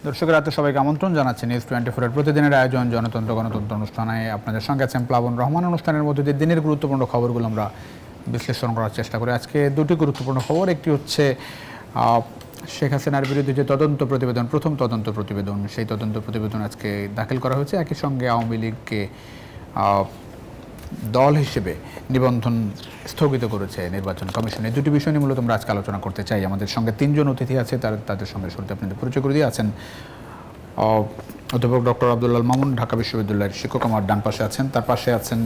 দর্শকের রাতে সবাইকে আমন্ত্রণ জানাচ্ছি নিউজ 24 এর প্রতিদিনের আয়োজন জনতন্ত্র গণতন্ত্র অনুষ্ঠানে আপনাদের সঙ্গে আছেন প্লাবন রহমান। অনুষ্ঠানের মধ্যে দিয়ে দিনের গুরুত্বপূর্ণ খবরগুলো আমরা বিশ্লেষণ করার চেষ্টা করি। আজকে দুটি গুরুত্বপূর্ণ খবর। একটি হচ্ছে শেখ হাসিনার বিরুদ্ধে যে তদন্ত প্রতিবেদন, প্রথম তদন্ত প্রতিবেদন, সেই তদন্ত প্রতিবেদন আজকে দাখিল করা হয়েছে। একই সঙ্গে আওয়ামী লীগকে দল হিসেবে নিবন্ধন স্থগিত করেছে নির্বাচন কমিশন। এই দুটি বিষয় নিয়ে মূলত আমরা আজকে আলোচনা করতে চাই। আমাদের সঙ্গে তিনজন অতিথি আছে, তাদের সঙ্গে শুরুতে আপনাদের পরিচয় করে দিয়ে আছেন অধ্যাপক ডক্টর আব্দুল্লাহ মামুন, ঢাকা বিশ্ববিদ্যালয়ের শিক্ষক, আমার ডান পাশে আছেন। তার পাশে আছেন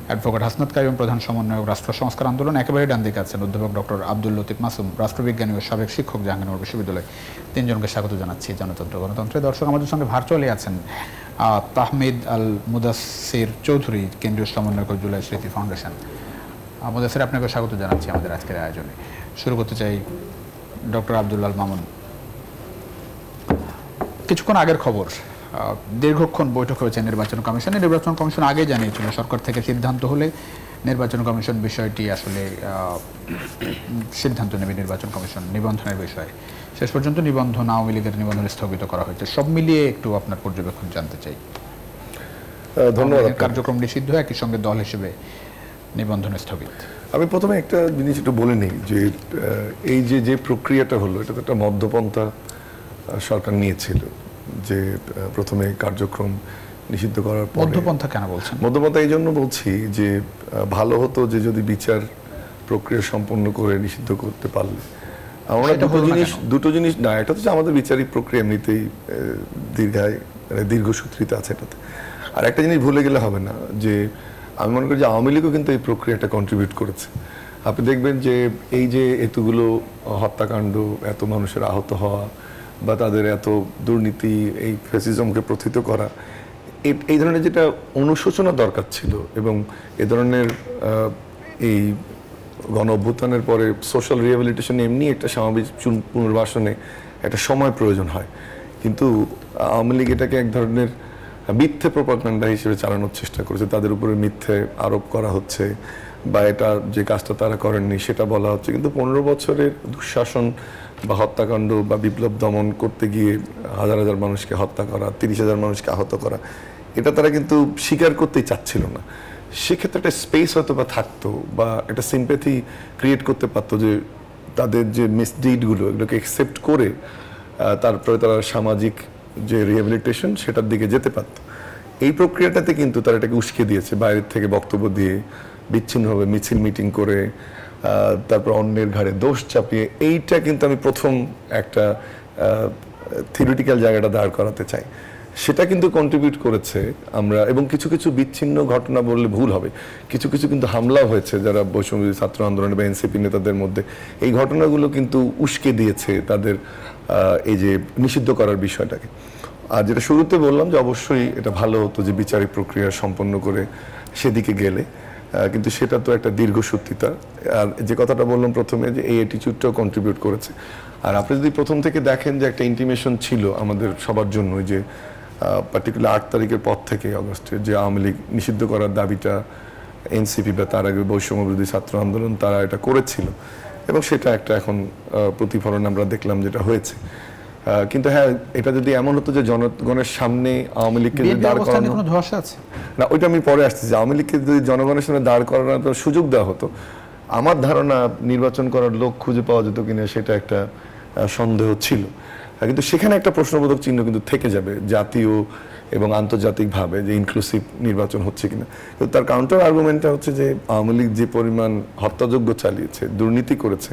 অ্যাডভোকেট হাসনাত কাইয়ুম, প্রধান সমন্বয়ক রাষ্ট্র সংস্কার আন্দোলন। একেবারে ডান দিকে আছেন অধ্যাপক ডক্টর আব্দুল লতিফ মাসুম, রাষ্ট্রবিজ্ঞানী ও সাবেক শিক্ষক, জাহাঙ্গীরনগর বিশ্ববিদ্যালয়। তিনজনকে স্বাগত জানাচ্ছি জনতন্ত্র গণতন্ত্রে। দর্শক আমাদের সঙ্গে ভার্চুয়ালি আছেন তাহমিদ আল মুদাসির চৌধুরী, কেন্দ্রীয় সমন্বয়ক জুলাই স্মৃতি ফাউন্ডেশন। মুদাসির, আপনাকে স্বাগত জানাচ্ছি আমাদের আজকের আয়োজনে। শুরু করতে চাই ডক্টর আব্দুল্লাহ মামুন। কিছুক্ষণ আগের খবর, দীর্ঘক্ষণ বৈঠক হয়েছে নির্বাচন কমিশনে। নির্বাচন কমিশন আগে জানিয়েছিল সরকার থেকে সিদ্ধান্ত হলে নির্বাচন কমিশন বিষয়টি আসলে সিদ্ধান্ত নেবে নির্বাচন কমিশন নিবন্ধনের বিষয়ে। শেষ পর্যন্ত নিবন্ধন, আওয়ামী লীগের নিবন্ধন স্থগিত করা হয়েছে। সব মিলিয়ে একটু আপনার পর্যবেক্ষণ জানতে চাই। ধন্যবাদ। কার্যক্রম নিষিদ্ধ, একই সঙ্গে দল হিসেবে নিবন্ধন স্থগিত। আমি প্রথমে একটা জিনিস একটু বলে নিই যে এই যে প্রক্রিয়াটা হলো, এটা তো একটা মধ্যপন্থা সরকার নিয়েছিল, যে প্রথমে কার্যক্রম নিষিদ্ধ করার পর। মধ্যপন্থা কেন বলছেন? মধ্যপন্থা এই জন্য বলছি যে ভালো হতো যে যদি বিচার প্রক্রিয়া সম্পন্ন করে নিষিদ্ধ করতে পারলে। আমরা দুটো জিনিস না, এটা হচ্ছে আমাদের বিচারিক প্রক্রিয়া এমনিতেই দীর্ঘসূত্রিতা আছে এটাতে। আর একটা জিনিস ভুলে গেলে হবে না, যে আমি মনে করি যে আওয়ামী লীগও কিন্তু এই প্রক্রিয়াটা কন্ট্রিবিউট করেছে। আপনি দেখবেন যে এই যে এতগুলো হত্যাকাণ্ড, এত মানুষের আহত হওয়া, বা তাদের এত দুর্নীতি, এই ফ্যাসিজমকে প্রথিত করা, এই ধরনের যেটা অনুশোচনা দরকার ছিল, এবং এ ধরনের এই গণ অভ্যুত্থানের পরে সোশ্যাল রিহ্যাবিলিটেশন এমনি একটা সামাজিক পুনর্বাসনে একটা সময় প্রয়োজন হয়। কিন্তু আওয়ামী লীগ এটাকে এক ধরনের মিথ্যে প্রপাগান্ডা হিসেবে চালানোর চেষ্টা করেছে। তাদের উপরে মিথ্যে আরোপ করা হচ্ছে, বা এটা যে কাজটা তারা করেননি সেটা বলা হচ্ছে। কিন্তু 15 বছরের দুঃশাসন বা হত্যাকাণ্ড বা বিপ্লব দমন করতে গিয়ে হাজার হাজার মানুষকে হত্যা করা, 30,000 মানুষকে আহত করা, এটা তারা কিন্তু স্বীকার করতেই চাচ্ছিল না। সেক্ষেত্রে একটা স্পেস হয়তো বা থাকতো, বা একটা সিম্প্যাথি ক্রিয়েট করতে পারতো, যে তাদের যে মিসডিডগুলো এগুলোকে অ্যাকসেপ্ট করে তারপরে তারা সামাজিক যে রিহ্যাবিলিটেশন সেটার দিকে যেতে পারত। এই প্রক্রিয়াটাতে কিন্তু তারা এটাকে উস্কে দিয়েছে, বাইরের থেকে বক্তব্য দিয়ে, বিচ্ছিন্নভাবে মিছিল মিটিং করে, তারপর অন্যের ঘাড়ে দোষ চাপিয়ে। এইটা কিন্তু আমি প্রথম একটা থিওরিটিক্যাল জায়গাটা দাঁড় করাতে চাই। সেটা কিন্তু কন্ট্রিবিউট করেছে আমরা, এবং কিছু কিছু বিচ্ছিন্ন ঘটনা বললে ভুল হবে, কিছু কিছু কিন্তু হামলা হয়েছে যারা বৈষম্যবিরোধী ছাত্র আন্দোলনে বা এনসিপি নেতাদের মধ্যে। এই ঘটনাগুলো কিন্তু উস্কে দিয়েছে তাদের এই যে নিষিদ্ধ করার বিষয়টাকে। আর যেটা শুরুতে বললাম যে অবশ্যই এটা ভালো হতো যে বিচারিক প্রক্রিয়া সম্পন্ন করে সেদিকে গেলে, কিন্তু সেটা তো একটা দীর্ঘসূত্রিতা। আর যে কথাটা বললাম প্রথমে, যে এই অ্যাটিটিউডটাও কন্ট্রিবিউট করেছে। আর আপনি যদি প্রথম থেকে দেখেন যে একটা ইন্টিমেশন ছিল আমাদের সবার জন্য, যে পার্টিকুলার 8 তারিখের পর থেকে অগস্টে যে আওয়ামী লীগ নিষিদ্ধ করার দাবিটা এনসিপি বা তার আগে বৈষম্যবিরোধী ছাত্র আন্দোলন তারা এটা করেছিল, এবং সেটা একটা এখন প্রতিফলন আমরা দেখলাম যেটা হয়েছে। কিন্তু হ্যাঁ, এটা যদি এমন হতো যে জনগণের সামনে আওয়ামী লীগকে দাঁড় করানো, না ওইটা আমি পরে আসছি, যে আওয়ামী লীগকে যদি জনগণের সামনে দাঁড় করানোর সুযোগ দেওয়া হতো, আমার ধারণা নির্বাচন করার লোক খুঁজে পাওয়া যেত কিনা সেটা একটা সন্দেহ ছিল। কিন্তু সেখানে একটা প্রশ্নবোধক চিহ্ন কিন্তু থেকে যাবে জাতীয় এবং আন্তর্জাতিকভাবে, যে ইনক্লুসিভ নির্বাচন হচ্ছে কিনা। তো তার কাউন্টার আর্গুমেন্টটা হচ্ছে যে আওয়ামী লীগ যে পরিমাণ হত্যাযজ্ঞ চালিয়েছে, দুর্নীতি করেছে,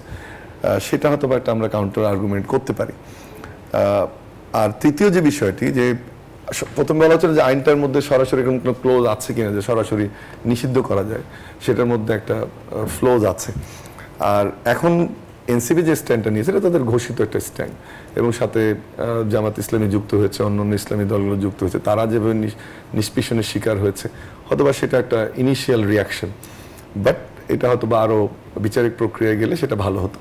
সেটা হয়তো বা একটা আমরা কাউন্টার আর্গুমেন্ট করতে পারি। আর তৃতীয় যে বিষয়টি, যে প্রথম বলা হচ্ছিল যে আইনটার মধ্যে সরাসরি এরকম কোনো ক্লোজ আছে কিনা যে সরাসরি নিষিদ্ধ করা যায়, সেটার মধ্যে একটা ফ্লোজ আছে। আর এখন এনসিপি যে স্ট্যান্ডটা নিয়েছে এটা তাদের ঘোষিত একটা স্ট্যান্ড, এবং সাথে জামাত ইসলামী যুক্ত হয়েছে, অন্যান্য ইসলামী দলগুলো যুক্ত হয়েছে, তারা যেভাবে নিষ্পেষণের শিকার হয়েছে, হয়তোবা সেটা একটা ইনিশিয়াল রিয়াকশন। বাট এটা হয়তো বা আরও বিচারিক প্রক্রিয়ায় গেলে সেটা ভালো হতো।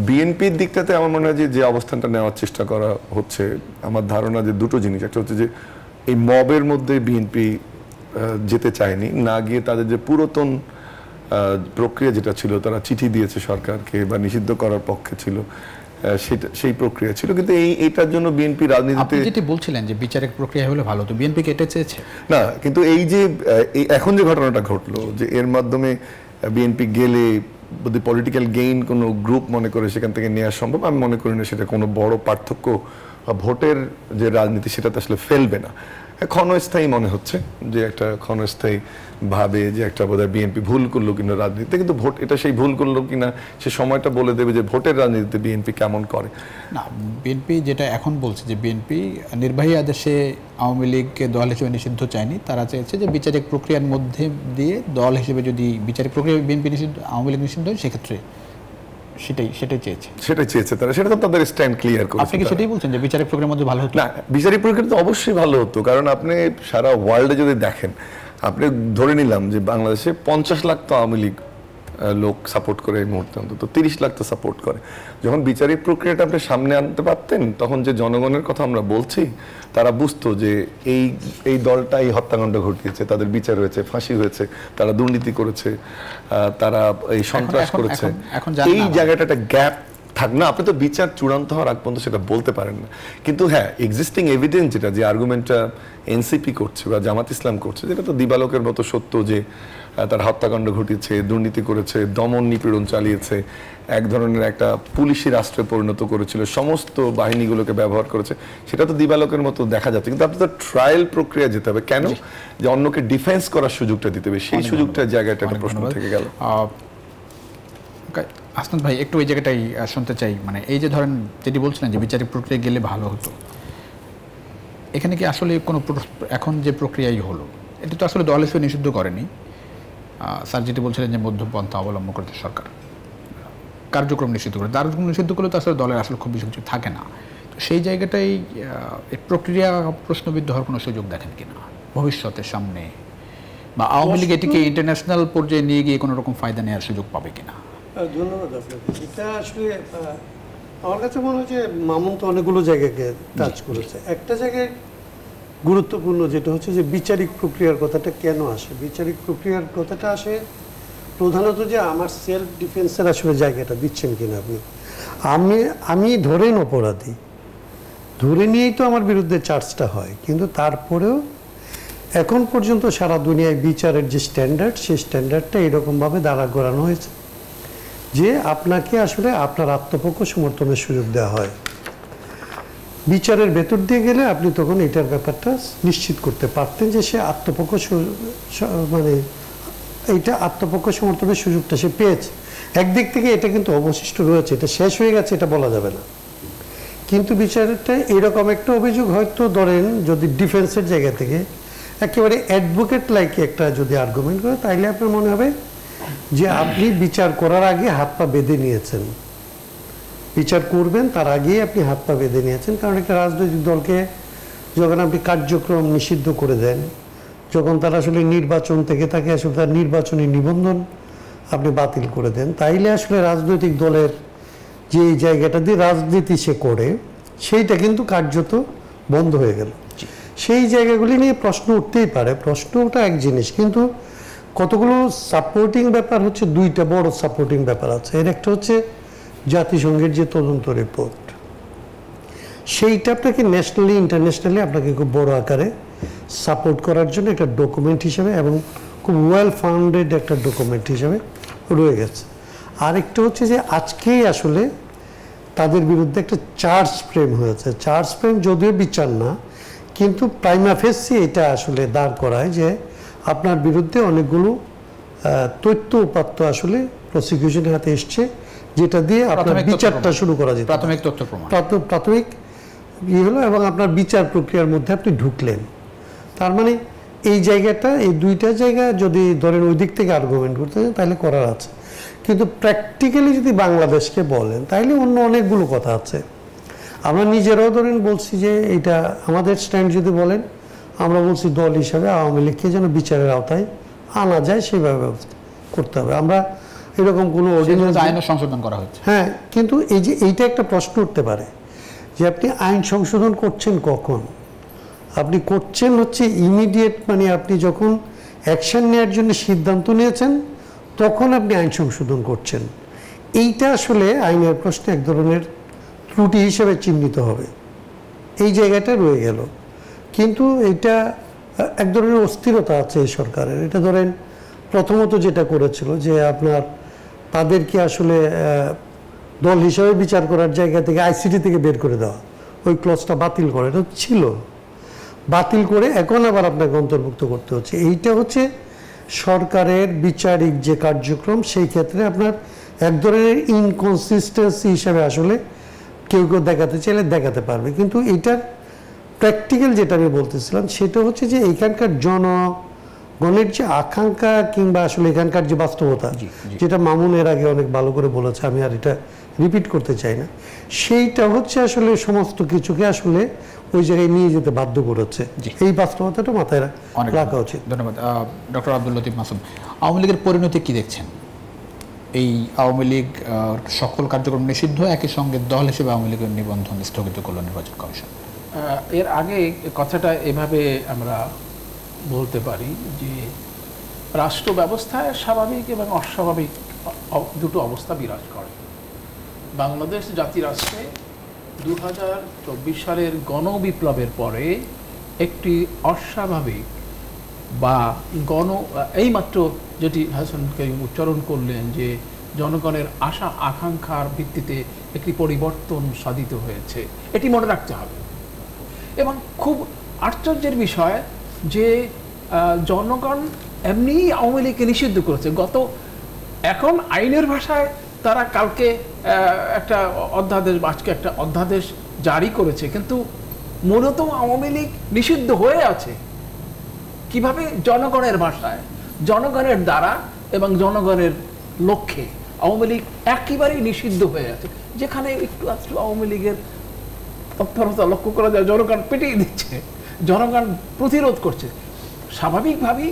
বিএনপির দিকটাতে আমার মনে হয় যে অবস্থানটা নেওয়ার চেষ্টা করা হচ্ছে, আমার ধারণা যে দুটো জিনিস। একটা হচ্ছে যে এই মবের মধ্যে বিএনপি যেতে চায়নি, না গিয়ে তাদের যে পুরাতন প্রক্রিয়া যেটা ছিল, তারা চিঠি দিয়েছে সরকারকে বা নিষিদ্ধ করার পক্ষে ছিল, সেই প্রক্রিয়া ছিল, কিন্তু এইটার জন্য বিএনপি রাজনীতিতে যেটি বলছিলেন যে বিচারিক প্রক্রিয়া হলে ভালো, তো বিএনপি এটা চেয়েছে না। কিন্তু এই যে এখন যে ঘটনাটা ঘটলো, যে এর মাধ্যমে বিএনপি গেলে যদি পলিটিক্যাল গেইন কোনো গ্রুপ মনে করে সেখান থেকে নেওয়া সম্ভব, আমি মনে করি না সেটা কোনো বড় পার্থক্য ভোটের যে রাজনীতি সেটাতে আসলে ফেলবে না। ক্ষণস্থায়ী মনে হচ্ছে যে একটা ক্ষণস্থায়ী ভাবে যে একটা বোধহয় বিএনপি ভুল করলো কিনা রাজনীতিতে, কিন্তু ভোট এটা সেই ভুল করলো কিনা সে সময়টা বলে দেবে যে ভোটের রাজনীতিতে বিএনপি কেমন করে। না, বিএনপি যেটা এখন বলছে যে বিএনপি নির্বাহী আদেশে আওয়ামী লীগকে দল হিসেবে নিষিদ্ধ চায়নি, তারা চেয়েছে যে বিচারিক প্রক্রিয়ার মধ্যে দিয়ে দল হিসেবে যদি বিচারিক প্রক্রিয়া বিএনপি নিষিদ্ধ, আওয়ামী লীগ নিষিদ্ধ হয়, সেক্ষেত্রে সেটাই চেয়েছে তারা। সেটা তো তাদের স্ট্যান্ড ক্লিয়ার করেছে। আপনি কি সেটাই বলছেন যে বিচারিক প্রক্রিয়ার মধ্যে ভালো হতো? না, বিচারিক প্রক্রিয়া তো অবশ্যই ভালো হতো, কারণ আপনি সারা ওয়ার্ল্ডে যদি দেখেন, আপনি ধরে নিলাম যে বাংলাদেশে 50 লাখ তো আওয়ামী লীগ লোক সাপোর্ট করে এই মুহূর্তে, অন্তত 30 লাখ তো সাপোর্ট করে। যখন বিচারিক প্রক্রিয়াটা আপনি সামনে আনতে পারতেন, তখন যে জনগণের কথা আমরা বলছি, তারা বুঝতো যে এই দলটা এই হত্যাকাণ্ড ঘটিয়েছে, তাদের বিচার হয়েছে, ফাঁসি হয়েছে, তারা দুর্নীতি করেছে, তারা এই সন্ত্রাস করেছে। এই জায়গাটা একটা গ্যাপ থাক না, আপনি তো বিচার চূড়ান্ত হওয়ার আগ পর্যন্ত সেটা বলতে পারেন না। কিন্তু হ্যাঁ, এক্সিস্টিং এভিডেন্স যেটা, যে আর্গুমেন্টটা এনসিপি করছে বা জামাত ইসলাম করছে, যেটা তো দিবালোকের মতো সত্য, যে তারা হত্যাকাণ্ড ঘটিয়েছে, দুর্নীতি করেছে, দমন নিপীড়ন চালিয়েছে, এক ধরনের একটা পুলিশি রাষ্ট্রে পরিণত করেছিল, সমস্ত বাহিনীগুলোকে ব্যবহার করেছে, সেটা তো দিবালোকের মতো দেখা যাচ্ছে। কিন্তু আপনি তো ট্রায়াল প্রক্রিয়া যেতে হবে। কেন? যে অন্যকে ডিফেন্স করার সুযোগটা দিতে হবে, সেই সুযোগটার জায়গাটা একটা প্রশ্ন থেকে গেল। হাসনাত ভাই, একটু ওই জায়গাটাই শুনতে চাই, মানে এই যে ধরেন যেটি বলছিলেন যে বিচারিক প্রক্রিয়া গেলে ভালো হতো, এখানে কি আসলে কোনো এখন যে প্রক্রিয়াই হলো, এটা তো আসলে দল হিসেবে নিষিদ্ধ করেনি। স্যার যেটি বলছিলেন যে মধ্যপন্থা অবলম্বন করেছে সরকার, কার্যক্রম নিষিদ্ধ করে, কার্যক্রম নিষিদ্ধ করলে তো আসলে দলের আসলে খুব বেশি কিছু থাকে না। তো সেই জায়গাটাই প্রক্রিয়া প্রশ্নবিদ্ধ হওয়ার কোনো সুযোগ দেখেন কিনা ভবিষ্যতের সামনে, বা আওয়ামী লীগ এটিকে ইন্টারন্যাশনাল পর্যায়ে নিয়ে গিয়ে কোনো রকম ফায়দা নেওয়ার সুযোগ পাবে কিনা? ধন্যবাদ আপনাকে। এটা আসলে আমার কাছে মনে হয় যে মামুন তো অনেকগুলো জায়গাকে টাচ করেছে। একটা জায়গায় গুরুত্বপূর্ণ যেটা হচ্ছে যে বিচারিক প্রক্রিয়ার কথাটা কেন আসে। বিচারিক প্রক্রিয়ার কথাটা আসে প্রধানত যে আমার সেলফ ডিফেন্সের আসলে জায়গাটা দিচ্ছেন কিনা আপনি। আমি ধরেন অপরাধী, ধরে নিয়েই তো আমার বিরুদ্ধে চার্জটা হয়, কিন্তু তারপরেও এখন পর্যন্ত সারা দুনিয়ায় বিচারের যে স্ট্যান্ডার্ড, সেই স্ট্যান্ডার্ডটা এরকমভাবে দাঁড়া করানো হয়েছে যে আপনাকে আসলে আপনার আত্মপক্ষ সমর্থনের সুযোগ দেওয়া হয়। বিচারের ভেতর দিয়ে গেলে আপনি তখন এটার ব্যাপারটা নিশ্চিত করতে পারতেন যে সে আত্মপক্ষ, মানে এইটা আত্মপক্ষ সমর্থনের সুযোগটা সে পেয়েছে। একদিক থেকে এটা কিন্তু অবশিষ্ট রয়েছে, এটা শেষ হয়ে গেছে এটা বলা যাবে না। কিন্তু বিচারটা এরকম একটা অভিযোগ হয়তো ধরেন যদি ডিফেন্সের জায়গা থেকে একেবারে অ্যাডভোকেট লাইক একটা যদি আর্গুমেন্ট করে, তাইলে আপনার মনে হবে যে আপনি বিচার করার আগে হাত পা বেঁধে নিয়েছেন, বিচার করবেন তার আগেই আপনি হাত পা বেঁধে নিয়েছেন। কারণ একটা রাজনৈতিক দলকে যখন আপনি কার্যক্রম নিষিদ্ধ করে দেন, যখন তারা আসলে নির্বাচন থেকে থাকে, আসলে তার নির্বাচনী নিবন্ধন আপনি বাতিল করে দেন, তাইলে আসলে রাজনৈতিক দলের যে জায়গাটা দিয়ে রাজনীতি সে করে, সেইটা কিন্তু কার্যত বন্ধ হয়ে গেল। সেই জায়গাগুলি নিয়ে প্রশ্ন উঠতেই পারে, প্রশ্নটা এক জিনিস, কিন্তু কতগুলো সাপোর্টিং ব্যাপার হচ্ছে, দুইটা বড় সাপোর্টিং ব্যাপার আছে। এর একটা হচ্ছে জাতিসংঘের যে তদন্ত রিপোর্ট, সেইটা আপনাকে ন্যাশনালি ইন্টারন্যাশনালি আপনাকে খুব বড় আকারে সাপোর্ট করার জন্য একটা ডকুমেন্ট হিসেবে এবং খুব ওয়েল ফাউন্ডেড একটা ডকুমেন্ট হিসেবে রয়ে গেছে। আরেকটা হচ্ছে যে আজকেই আসলে তাদের বিরুদ্ধে একটা চার্জ ফ্রেম হয়েছে। চার্জ ফ্রেম যদিও বিচার না, কিন্তু প্রাইমা ফেসি এটা আসলে দাঁড় করায় যে আপনার বিরুদ্ধে অনেকগুলো তথ্য উপাত্ত আসলে প্রসিকিউশনের হাতে এসছে, যেটা দিয়ে আপনার বিচারটা শুরু করা যেত। প্রাথমিক তথ্য প্রমাণ, প্রাথমিক হলো, এবং আপনার বিচার প্রক্রিয়ার মধ্যে আপনি ঢুকলেন। তার মানে এই জায়গাটা, এই দুইটা জায়গা যদি ধরেন ওই দিক থেকে আর্গুমেন্ট করতে চান তাহলে করার আছে। কিন্তু প্র্যাকটিক্যালি যদি বাংলাদেশকে বলেন তাহলে অন্য অনেকগুলো কথা আছে। আমরা নিজেরাও ধরেন বলছি যে এটা আমাদের স্ট্যান্ড যদি বলেন, আমরা বলছি দল হিসাবে আওয়ামী লীগকে যেন বিচারের আওতায় আনা যায় সেভাবে ব্যবস্থা করতে হবে। আমরা এরকম কোনো অর্ডিন্যান্স আইন সংশোধন করা হচ্ছে, হ্যাঁ, কিন্তু এই যে এইটা একটা প্রশ্ন উঠতে পারে যে আপনি আইন সংশোধন করছেন কখন? আপনি করছেন হচ্ছে ইমিডিয়েট, মানে আপনি যখন অ্যাকশন নেওয়ার জন্য সিদ্ধান্ত নিয়েছেন তখন আপনি আইন সংশোধন করছেন। এইটা আসলে আইনের প্রশ্নে এক ধরনের ত্রুটি হিসেবে চিহ্নিত হবে, এই জায়গাটা রয়ে গেল। কিন্তু এটা এক ধরনের অস্থিরতা আছে এই সরকারের। এটা ধরেন প্রথমত যেটা করেছিল যে আপনার তাদেরকে আসলে দল হিসাবে বিচার করার জায়গা থেকে আইসিটি থেকে বের করে দেওয়া, ওই ক্লজটা বাতিল করে, এটা ছিল বাতিল করে এখন আবার আপনাকে অন্তর্ভুক্ত করতে হচ্ছে। এইটা হচ্ছে সরকারের বিচারিক যে কার্যক্রম, সেই ক্ষেত্রে আপনার এক ধরনের ইনকনসিস্টেন্সি হিসাবে আসলে কেউ কেউ দেখাতে চাইলে দেখাতে পারবে। কিন্তু এটার প্র্যাকটিক্যাল যেটা আমি বলতেছিলাম সেটা হচ্ছে যে এখানকার জনগণের যে আকাঙ্ক্ষা কিংবা আসলে এখানকার যে বাস্তবতা, যেটা মামুন এর আগে অনেক ভালো করে বলেছে, আমি আর এটা রিপিট করতে চাই না, সেইটা হচ্ছে আসলে সমস্ত কিছুকে আসলে ওই জায়গায় নিয়ে যেতে বাধ্য করেছে। এই বাস্তবতাটা মাথায় রাখা উচিত। ধন্যবাদ। ডক্টর আব্দুল লতিফ মাসুম, আওয়ামী লীগের পরিণতি কি দেখছেন? এই আওয়ামী লীগ সকল কার্যক্রম নিষিদ্ধ, একই সঙ্গে দল হিসেবে আওয়ামী লীগের নিবন্ধন স্থগিত করল নির্বাচন কমিশন। এর আগে কথাটা এভাবে আমরা বলতে পারি যে রাষ্ট্র ব্যবস্থায় স্বাভাবিক এবং অস্বাভাবিক দুটো অবস্থা বিরাজ করে। বাংলাদেশ জাতিরাষ্ট্রে 2024 সালের গণবিপ্লবের পরে একটি অস্বাভাবিক বা এইমাত্র যেটি হাসান করিম উচ্চারণ করলেন যে জনগণের আশা আকাঙ্ক্ষার ভিত্তিতে একটি পরিবর্তন সাধিত হয়েছে, এটি মনে রাখতে হবে। এবং খুব আশ্চর্যের বিষয় যে জনগণ এমনি আওয়ামী লীগকে নিষিদ্ধ করেছে। এখন আইনের ভাষায় তারা কালকে একটা অধ্যাদেশ, আজকে একটা অধ্যাদেশ জারি করেছে, কিন্তু মূলত আওয়ামী লীগ নিষিদ্ধ হয়ে আছে। কিভাবে? জনগণের ভাষায়, জনগণের দ্বারা এবং জনগণের লক্ষ্যে আওয়ামী লীগ একেবারেই নিষিদ্ধ হয়ে আছে। যেখানে একটু আধটু আওয়ামী লীগের তৎপরতা লক্ষ্য করা যায়, জনগণ পেটিয়ে দিচ্ছে, জনগণ প্রতিরোধ করছে। স্বাভাবিকভাবেই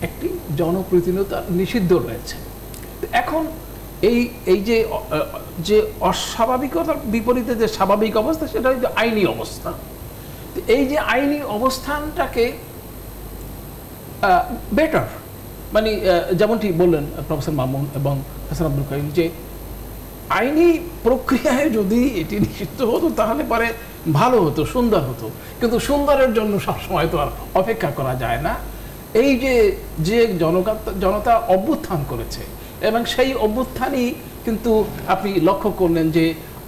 একটি জনপ্রতিনিধিত্ব নিষিদ্ধ রয়েছে। এখন এই যে অস্বাভাবিকতার বিপরীতে যে স্বাভাবিক অবস্থা, সেটা হচ্ছে আইনি অবস্থা। এই যে আইনি অবস্থানটাকে বেটার, মানে যেমনটি বললেন প্রফেসর মামুন এবং হাসান আব্দুল কাইম, যে আইনি প্রক্রিয়ায় যদি এটি নিষিদ্ধ হতো তাহলে পরে ভালো হতো, সুন্দর হতো। কিন্তু সুন্দরের জন্য সবসময় তো আর অপেক্ষা করা যায় না। এই যে জনতা অভ্যুত্থান করেছে, এবং সেই অভ্যুত্থানই কিন্তু আপনি লক্ষ্য করলেন যে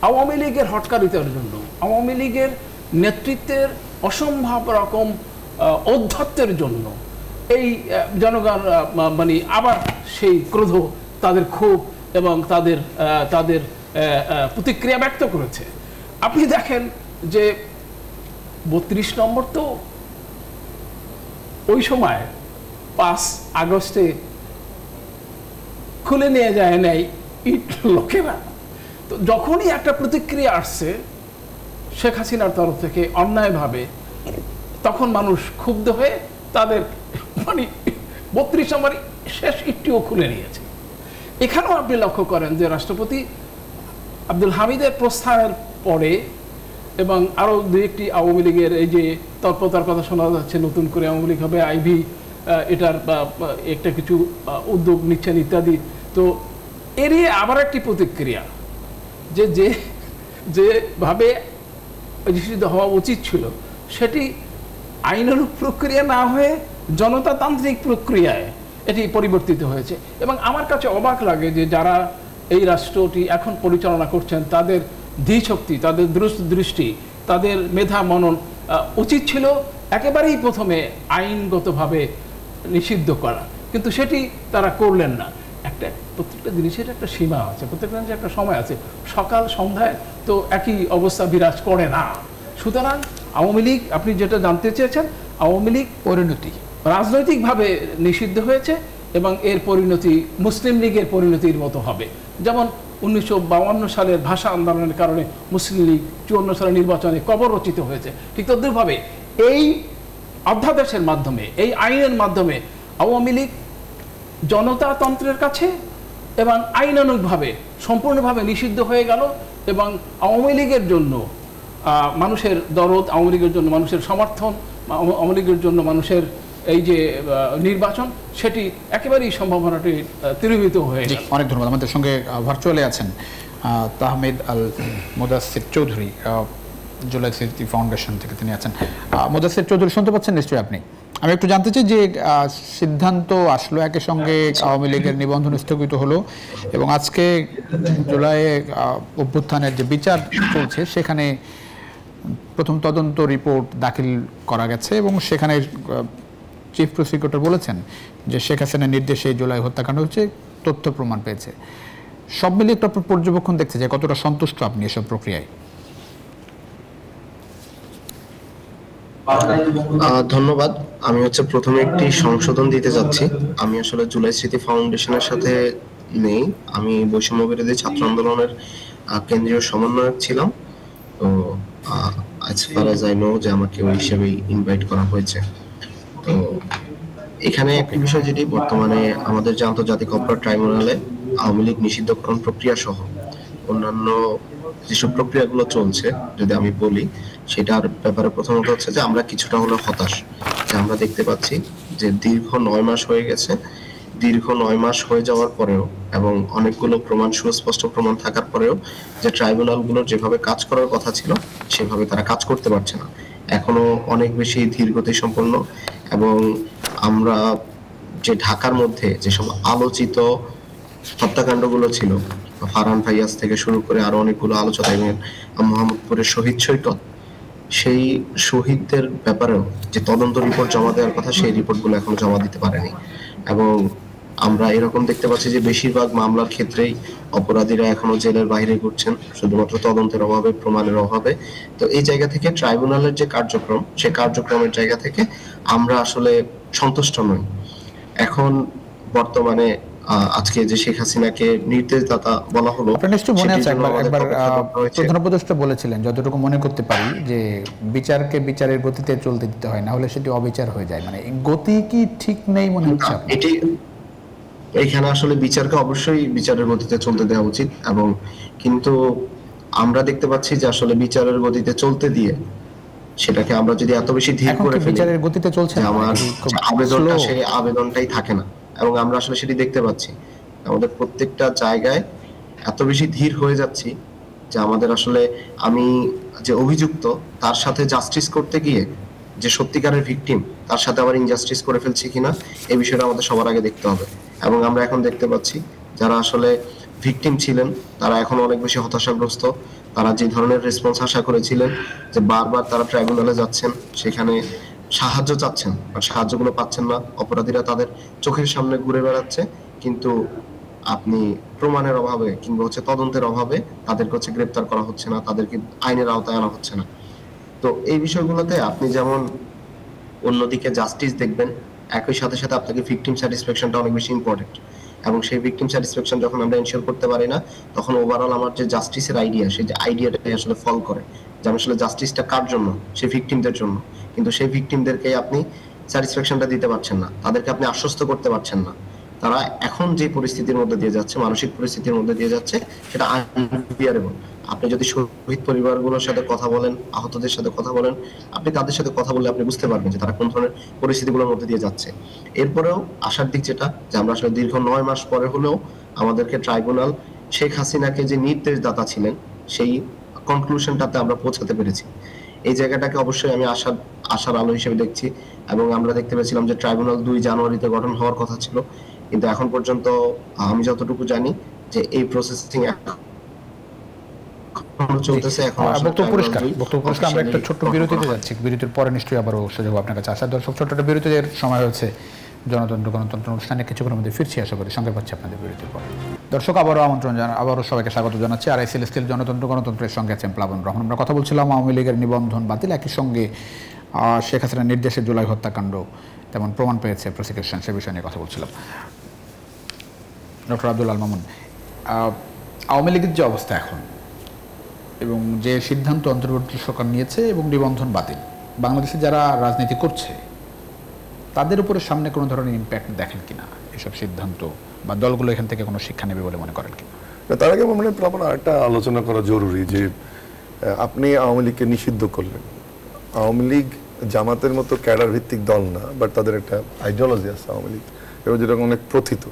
আওয়ামী লীগের হটকারিতার জন্য, আওয়ামী লীগের নেতৃত্বের অসম্ভব রকম ঔদ্ধত্যের জন্য এই জনগণ মানে আবার সেই ক্রোধ, তাদের ক্ষোভ এবং তাদের প্রতিক্রিয়া ব্যক্ত করেছে। আপনি দেখেন যে 32 নম্বর তো ওই সময় 5 আগস্টে খুলে নিয়ে যায় নাই ইট লোকেরা। তো যখনই একটা প্রতিক্রিয়া আসছে শেখ হাসিনার তরফ থেকে অন্যায়ভাবে, তখন মানুষ ক্ষুব্ধ হয়ে তাদের মানে 32 নম্বর শেষ ইটটিও খুলে নিয়েছে। এখানেও আপনি লক্ষ্য করেন যে রাষ্ট্রপতি আব্দুল হামিদের প্রস্থানের পরে এবং আরও দু একটি আওয়ামী লীগের এই যে তৎপরতার কথা শোনা যাচ্ছে, নতুন করে আওয়ামী লীগ হবে, আইভি এটার একটা কিছু উদ্যোগ নিচ্ছেন ইত্যাদি। তো এরই আবার একটি প্রতিক্রিয়া যেভাবে নিষিদ্ধ হওয়া উচিত ছিল সেটি আইনানুগ প্রক্রিয়া না হয়ে জনতাতান্ত্রিক প্রক্রিয়ায় এটি পরিবর্তিত হয়েছে। এবং আমার কাছে অবাক লাগে যে যারা এই রাষ্ট্রটি এখন পরিচালনা করছেন তাদের ধীশক্তি, তাদের দৃষ্টি, তাদের মেধা মনন উচিত ছিল একেবারেই প্রথমে আইনগতভাবে নিষিদ্ধ করা, কিন্তু সেটি তারা করলেন না। প্রত্যেকটা জিনিসের একটা সীমা আছে, প্রত্যেকটা জিনিসের একটা সময় আছে। সকাল সন্ধ্যায় তো একই অবস্থা বিরাজ করে না। সুতরাং আওয়ামী লীগ, আপনি যেটা জানতে চেয়েছেন, আওয়ামী লীগ পরিণতি রাজনৈতিকভাবে নিষিদ্ধ হয়েছে এবং এর পরিণতি মুসলিম লীগের পরিণতির মতো হবে। যেমন 1952 সালের ভাষা আন্দোলনের কারণে মুসলিম লীগ 54 সালের নির্বাচনে কবর রচিত হয়েছে, ঠিক তদ্রুপভাবে এই অধ্যাদেশের মাধ্যমে, এই আইনের মাধ্যমে আওয়ামী লীগ জনতাতন্ত্রের কাছে এবং আইনানুগভাবে সম্পূর্ণভাবে নিষিদ্ধ হয়ে গেল। এবং আওয়ামী লীগের জন্য মানুষের দরদ, আওয়ামী লীগের জন্য মানুষের সমর্থন, আওয়ামী লীগের জন্য মানুষের এই যে নির্বাচন, সেটি একেবারেই সম্ভাবনাটি তিরোহিত হয়ে গেল। অনেক ধন্যবাদ। আমাদের সঙ্গে ভার্চুয়ালি আছেন তাহমিদ আল মুদাসসির চৌধুরী, জুলাই স্মৃতি ফাউন্ডেশন থেকে তিনি আছেন। মুদাসসির চৌধুরী, শুনতে পাচ্ছেন নিশ্চয়ই আপনি? আমি একটু জানতে চাই যে সিদ্ধান্ত আসলো একই সঙ্গে আওয়ামী লীগের নিবন্ধন স্থগিত হলো এবং আজকে জুলাই অভ্যুত্থানের যে বিচার চলছে সেখানে প্রথম তদন্ত রিপোর্ট দাখিল করা গেছে এবং সেখানে চিফ প্রসিকিউটর বলেছেন যে শেখ হাসিনার নির্দেশে জুলাই হত্যাকাণ্ড হচ্ছে, তথ্য প্রমাণ পেয়েছে। সব মিলিয়ে একটা পর্যবেক্ষণ দেখতে যে কতটা সন্তুষ্ট আপনি এসব প্রক্রিয়ায়? ধন্যবাদ। আমি প্রথমে একটি সংশোধন দিতে যাচ্ছি। আমি আসলে জুলাই স্মৃতি ফাউন্ডেশনের সাথে নেই, আমি বৈষম্য বিরোধী ছাত্র আন্দোলনের কেন্দ্রীয় সমন্বয়ক ছিলাম। তো as far as I know যে আমাকে ওই হিসেবেই ইনভাইট করা হয়েছে। তো এখানে একটি বিষয় যেটি বর্তমানে আমাদের যে আন্তর্জাতিক অপরাধ ট্রাইব্যুনালে আওয়ামী লীগ নিষিদ্ধকরণ প্রক্রিয়া সহ অন্যান্য যেসব প্রক্রিয়াগুলো চলছে যদি আমি বলি, সেটার ব্যাপারে প্রথমত হচ্ছে যে আমরা কিছুটা হলেও হতাশ যে আমরা দেখতে পাচ্ছি যে দীর্ঘ 9 মাস হয়ে গেছে। দীর্ঘ 9 মাস হয়ে যাওয়ার পরেও এবং অনেকগুলো প্রমাণ, সুস্পষ্ট প্রমাণ থাকার পরেও যে ট্রাইব্যুনালগুলোর যেভাবে কাজ করার কথা ছিল সেভাবে তারা কাজ করতে পারছে না, এখনো অনেক বেশি ধীরগতি সম্পন্ন। এবং আমরা যে ঢাকার মধ্যে যেসব আলোচিত হত্যাকাণ্ডগুলো ছিল, ফারহান ফাইয়াজ থেকে শুরু করে আরো অনেকগুলো আলোচনা, এবং মোহাম্মদপুরের শহীদ সৈকত, সেই শহীদদের ব্যাপারেও যে তদন্ত রিপোর্ট জমা দেওয়ার কথা সেই রিপোর্টগুলো এখনো জমা দিতে পারেনি। এবং আমরা এরকম দেখতে পাচ্ছি যে বেশিরভাগ মামলার ক্ষেত্রেই অপরাধীরা এখনো জেলের বাইরে ঘুরছেন শুধুমাত্র তদন্তের অভাবে, প্রমাণের অভাবে। তো এই জায়গা থেকে ট্রাইব্যুনালের যে কার্যক্রম, সেই কার্যক্রমের জায়গা থেকে আমরা আসলে সন্তুষ্ট নই। এখন বর্তমানে আজকে যে শেখ হাসিনাকে নির্দেশদাতা বলা হলো, আপনার নিশ্চয়ই মনে আছে একবার প্রধান উপদেষ্টা বলেছিলেন, যতটুকু মনে করতে পারি, যে বিচারকে বিচারের গতিতে চলতে দিতে হয়, না হলে সেটি অবিচার হয়ে যায়। মানে গতি কি ঠিক নেই মনে হচ্ছে? এটি এইখানে আসলে বিচারকে অবশ্যই বিচারের গতিতে চলতে দেওয়া উচিত, এবং কিন্তু আমরা দেখতে পাচ্ছি যে আসলে বিচারের গতিতে চলতে দিয়ে সেটাকে আমরা যদি এত বেশি ধীর করে ফেলি, বিচারের গতিতে চলছে আমার আবেদনটা সেই আবেদনটাই থাকে না। এবং আমরা আসলে সেটি দেখতে পাচ্ছি আমাদের প্রত্যেকটা জায়গায় এত বেশি ধীর হয়ে যাচ্ছি যে আমাদের আসলে, আমি যে অভিযুক্ত তার সাথে জাস্টিস করতে গিয়ে যে সত্যিকারের ভিকটিম তার সাথে আবার ইনজাস্টিস করে ফেলছি কিনা এই বিষয়টা আমাদের সবার আগে দেখতে হবে। এবং আমরা এখন দেখতে পাচ্ছি যারা আসলে ভিকটিম ছিলেন তারা এখন অনেক বেশি হতাশাগ্রস্ত। তারা যে ধরনের রেসপন্স আশা করেছিলেন, যে বারবার তারা ট্রাইব্যুনালে যাচ্ছেন, সেখানে সাহায্য চাচ্ছেন, আর সাহায্যগুলো পাচ্ছেন না। অপরাধীরা তাদের চোখের সামনে ঘুরে বেড়াচ্ছে, কিন্তু আপনি প্রমাণের অভাবে কিংবা তদন্তের অভাবে তাদেরকে গ্রেপ্তার করা হচ্ছে না, তাদেরকে আইনের আওতায় আনা হচ্ছে না। তো এই বিষয়গুলোতে আপনি যেমন অন্যদিকে জাস্টিস দেখবেন, একই সাথে সাথে আপনাকে ভিকটিম স্যাটিসফ্যাকশনটা অনেক বেশি ইম্পর্টেন্ট। এবং সেই ভিকটিম স্যাটিসফ্যাকশন যখন আমরা এনশিওর করতে পারি না, তখন ওভারঅল আমার যে জাস্টিসের আইডিয়া, সেই আইডিয়াটাই আসলে ফল করে যে আসলে জাস্টিসটা কার জন্য, সেই ভিকটিমদের জন্য। কিন্তু সেই ভিকটিমদেরকে আপনি স্যাটিসফ্যাকশনটা দিতে পারছেন না, তাদেরকে আপনি আশ্বস্ত করতে পারছেন না। তারা এখন যে পরিস্থিতির মধ্যে দিয়ে যাচ্ছে, মানসিক পরিস্থিতির মধ্যে দিয়ে যাচ্ছে, সেটা আনবিয়ারেবল। আপনি যদি শহীদ পরিবারগুলোর সাথে কথা বলেন, আহতদের সাথে কথা বলেন, আপনি তাদের সাথে কথা বললে আপনি বুঝতে পারবেন যে তারা কোন ধরনের পরিস্থিতিগুলোর মধ্যে দিয়ে যাচ্ছে। এরপরেও আশার দিক যেটা, যে আমরা আসলে দীর্ঘ 9 মাস পরে হলেও আমাদেরকে ট্রাইব্যুনাল শেখ হাসিনাকে যে নির্দেশদাতা ছিলেন সেই কনক্লুশনটাতে আমরা পৌঁছাতে পেরেছি। এই জায়গাটাকে অবশ্যই আমি আশার আলো হিসেবে দেখছি। এবং আমরা দেখতে পেয়েছিলাম যে ট্রাইব্যুনাল 2 জানুয়ারিতে গঠন হওয়ার কথা ছিল, কিন্তু এখন পর্যন্ত আমি যতটুকু জানি যে এই প্রসেসিং চলতেছে। এখন বক্তব্য পরিষ্কার। আমরা একটা ছোট্ট বিরতিতে যাচ্ছি, বিরতির পরে নিশ্চয়ই আবারও সুযোগ আপনার কাছে আসার। দর্শক, ছোট্ট একটা বিরতির সময় হচ্ছে জনতন্ত্র গণতন্ত্র অনুষ্ঠানে কিছুক্ষণের মধ্যে ফিরছি, আশা করি সঙ্গে পাচ্ছি আপনাদের বিরতির পর। দর্শক, আবারও সবাইকে স্বাগত জানাচ্ছি। আর আইসিএল স্টিল জনতন্ত্র গণতন্ত্রের সঙ্গে আছেন প্লাবন রহমান। আমরা কথা বলছিলাম আওয়ামী লীগের নিবন্ধন বাতিল, একই সঙ্গে শেখ হাসিনার নির্দেশে জুলাই হত্যাকাণ্ড তেমন প্রমাণ পেয়েছে প্রসিকিউশন, সে বিষয় নিয়ে কথা বলছিলাম। ডক্টর আব্দুল আল মামুন, আওয়ামী লীগের যে অবস্থা এখন এবং যে সিদ্ধান্ত অন্তর্বর্তী সরকার নিয়েছে এবং নিবন্ধন বাতিল, বাংলাদেশে যারা রাজনীতি করছে তাদের উপরে সামনে কোনো ধরনের ইম্প্যাক্ট দেখেন কিনা এসব সিদ্ধান্ত, বা দলগুলো এখান থেকে কোনো শিক্ষা নেবে বলে মনে করেন কিনা? তার আগে মানে একটা আলোচনা করা জরুরি যে আপনি আওয়ামী লীগকে নিষিদ্ধ করলেন। আওয়ামী লীগ জামাতের মতো ক্যাডার ভিত্তিক দল না, বাট তাদের একটা আইডিওলজি আছে আওয়ামী লীগ, এবং যেটা অনেক প্রথিত।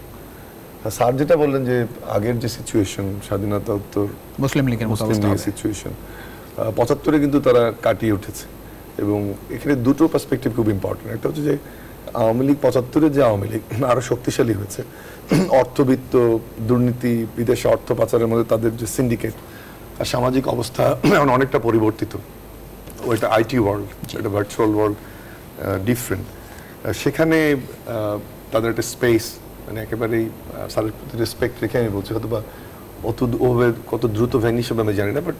স্যার যেটা বললেন যে আগের যে সিচুয়েশন স্বাধীনতা উত্তর মুসলিম লীগের মতো মুসলিম অবস্থা লীগের হবে। সিচুয়েশন 75-এ কিন্তু তারা কাটিয়ে উঠেছে এবং এখানে দুটো পার্সপেক্টিভ খুব ইম্পর্টেন্ট। একটা হচ্ছে যে আওয়ামী লীগ 75-এ যে আওয়ামী লীগ আরো শক্তিশালী হয়েছে, অর্থবিত্ত দুর্নীতি বিদেশে অর্থ পাচারের মধ্যে তাদের যে সিন্ডিকেট আর সামাজিক অবস্থা এখন অনেকটা পরিবর্তিত। ওইটা আইটি ওয়ার্ল্ড, এটা ভার্চুয়াল ওয়ার্ল্ড, ডিফারেন্ট। সেখানে তাদের একটা স্পেস মানে একেবারেই স্যারের প্রতি রেসপেক্ট রেখে আমি বলছি, হয়তো বা ওভাবে কত দ্রুত ভ্যানিশ হবে আমি জানি না, বাট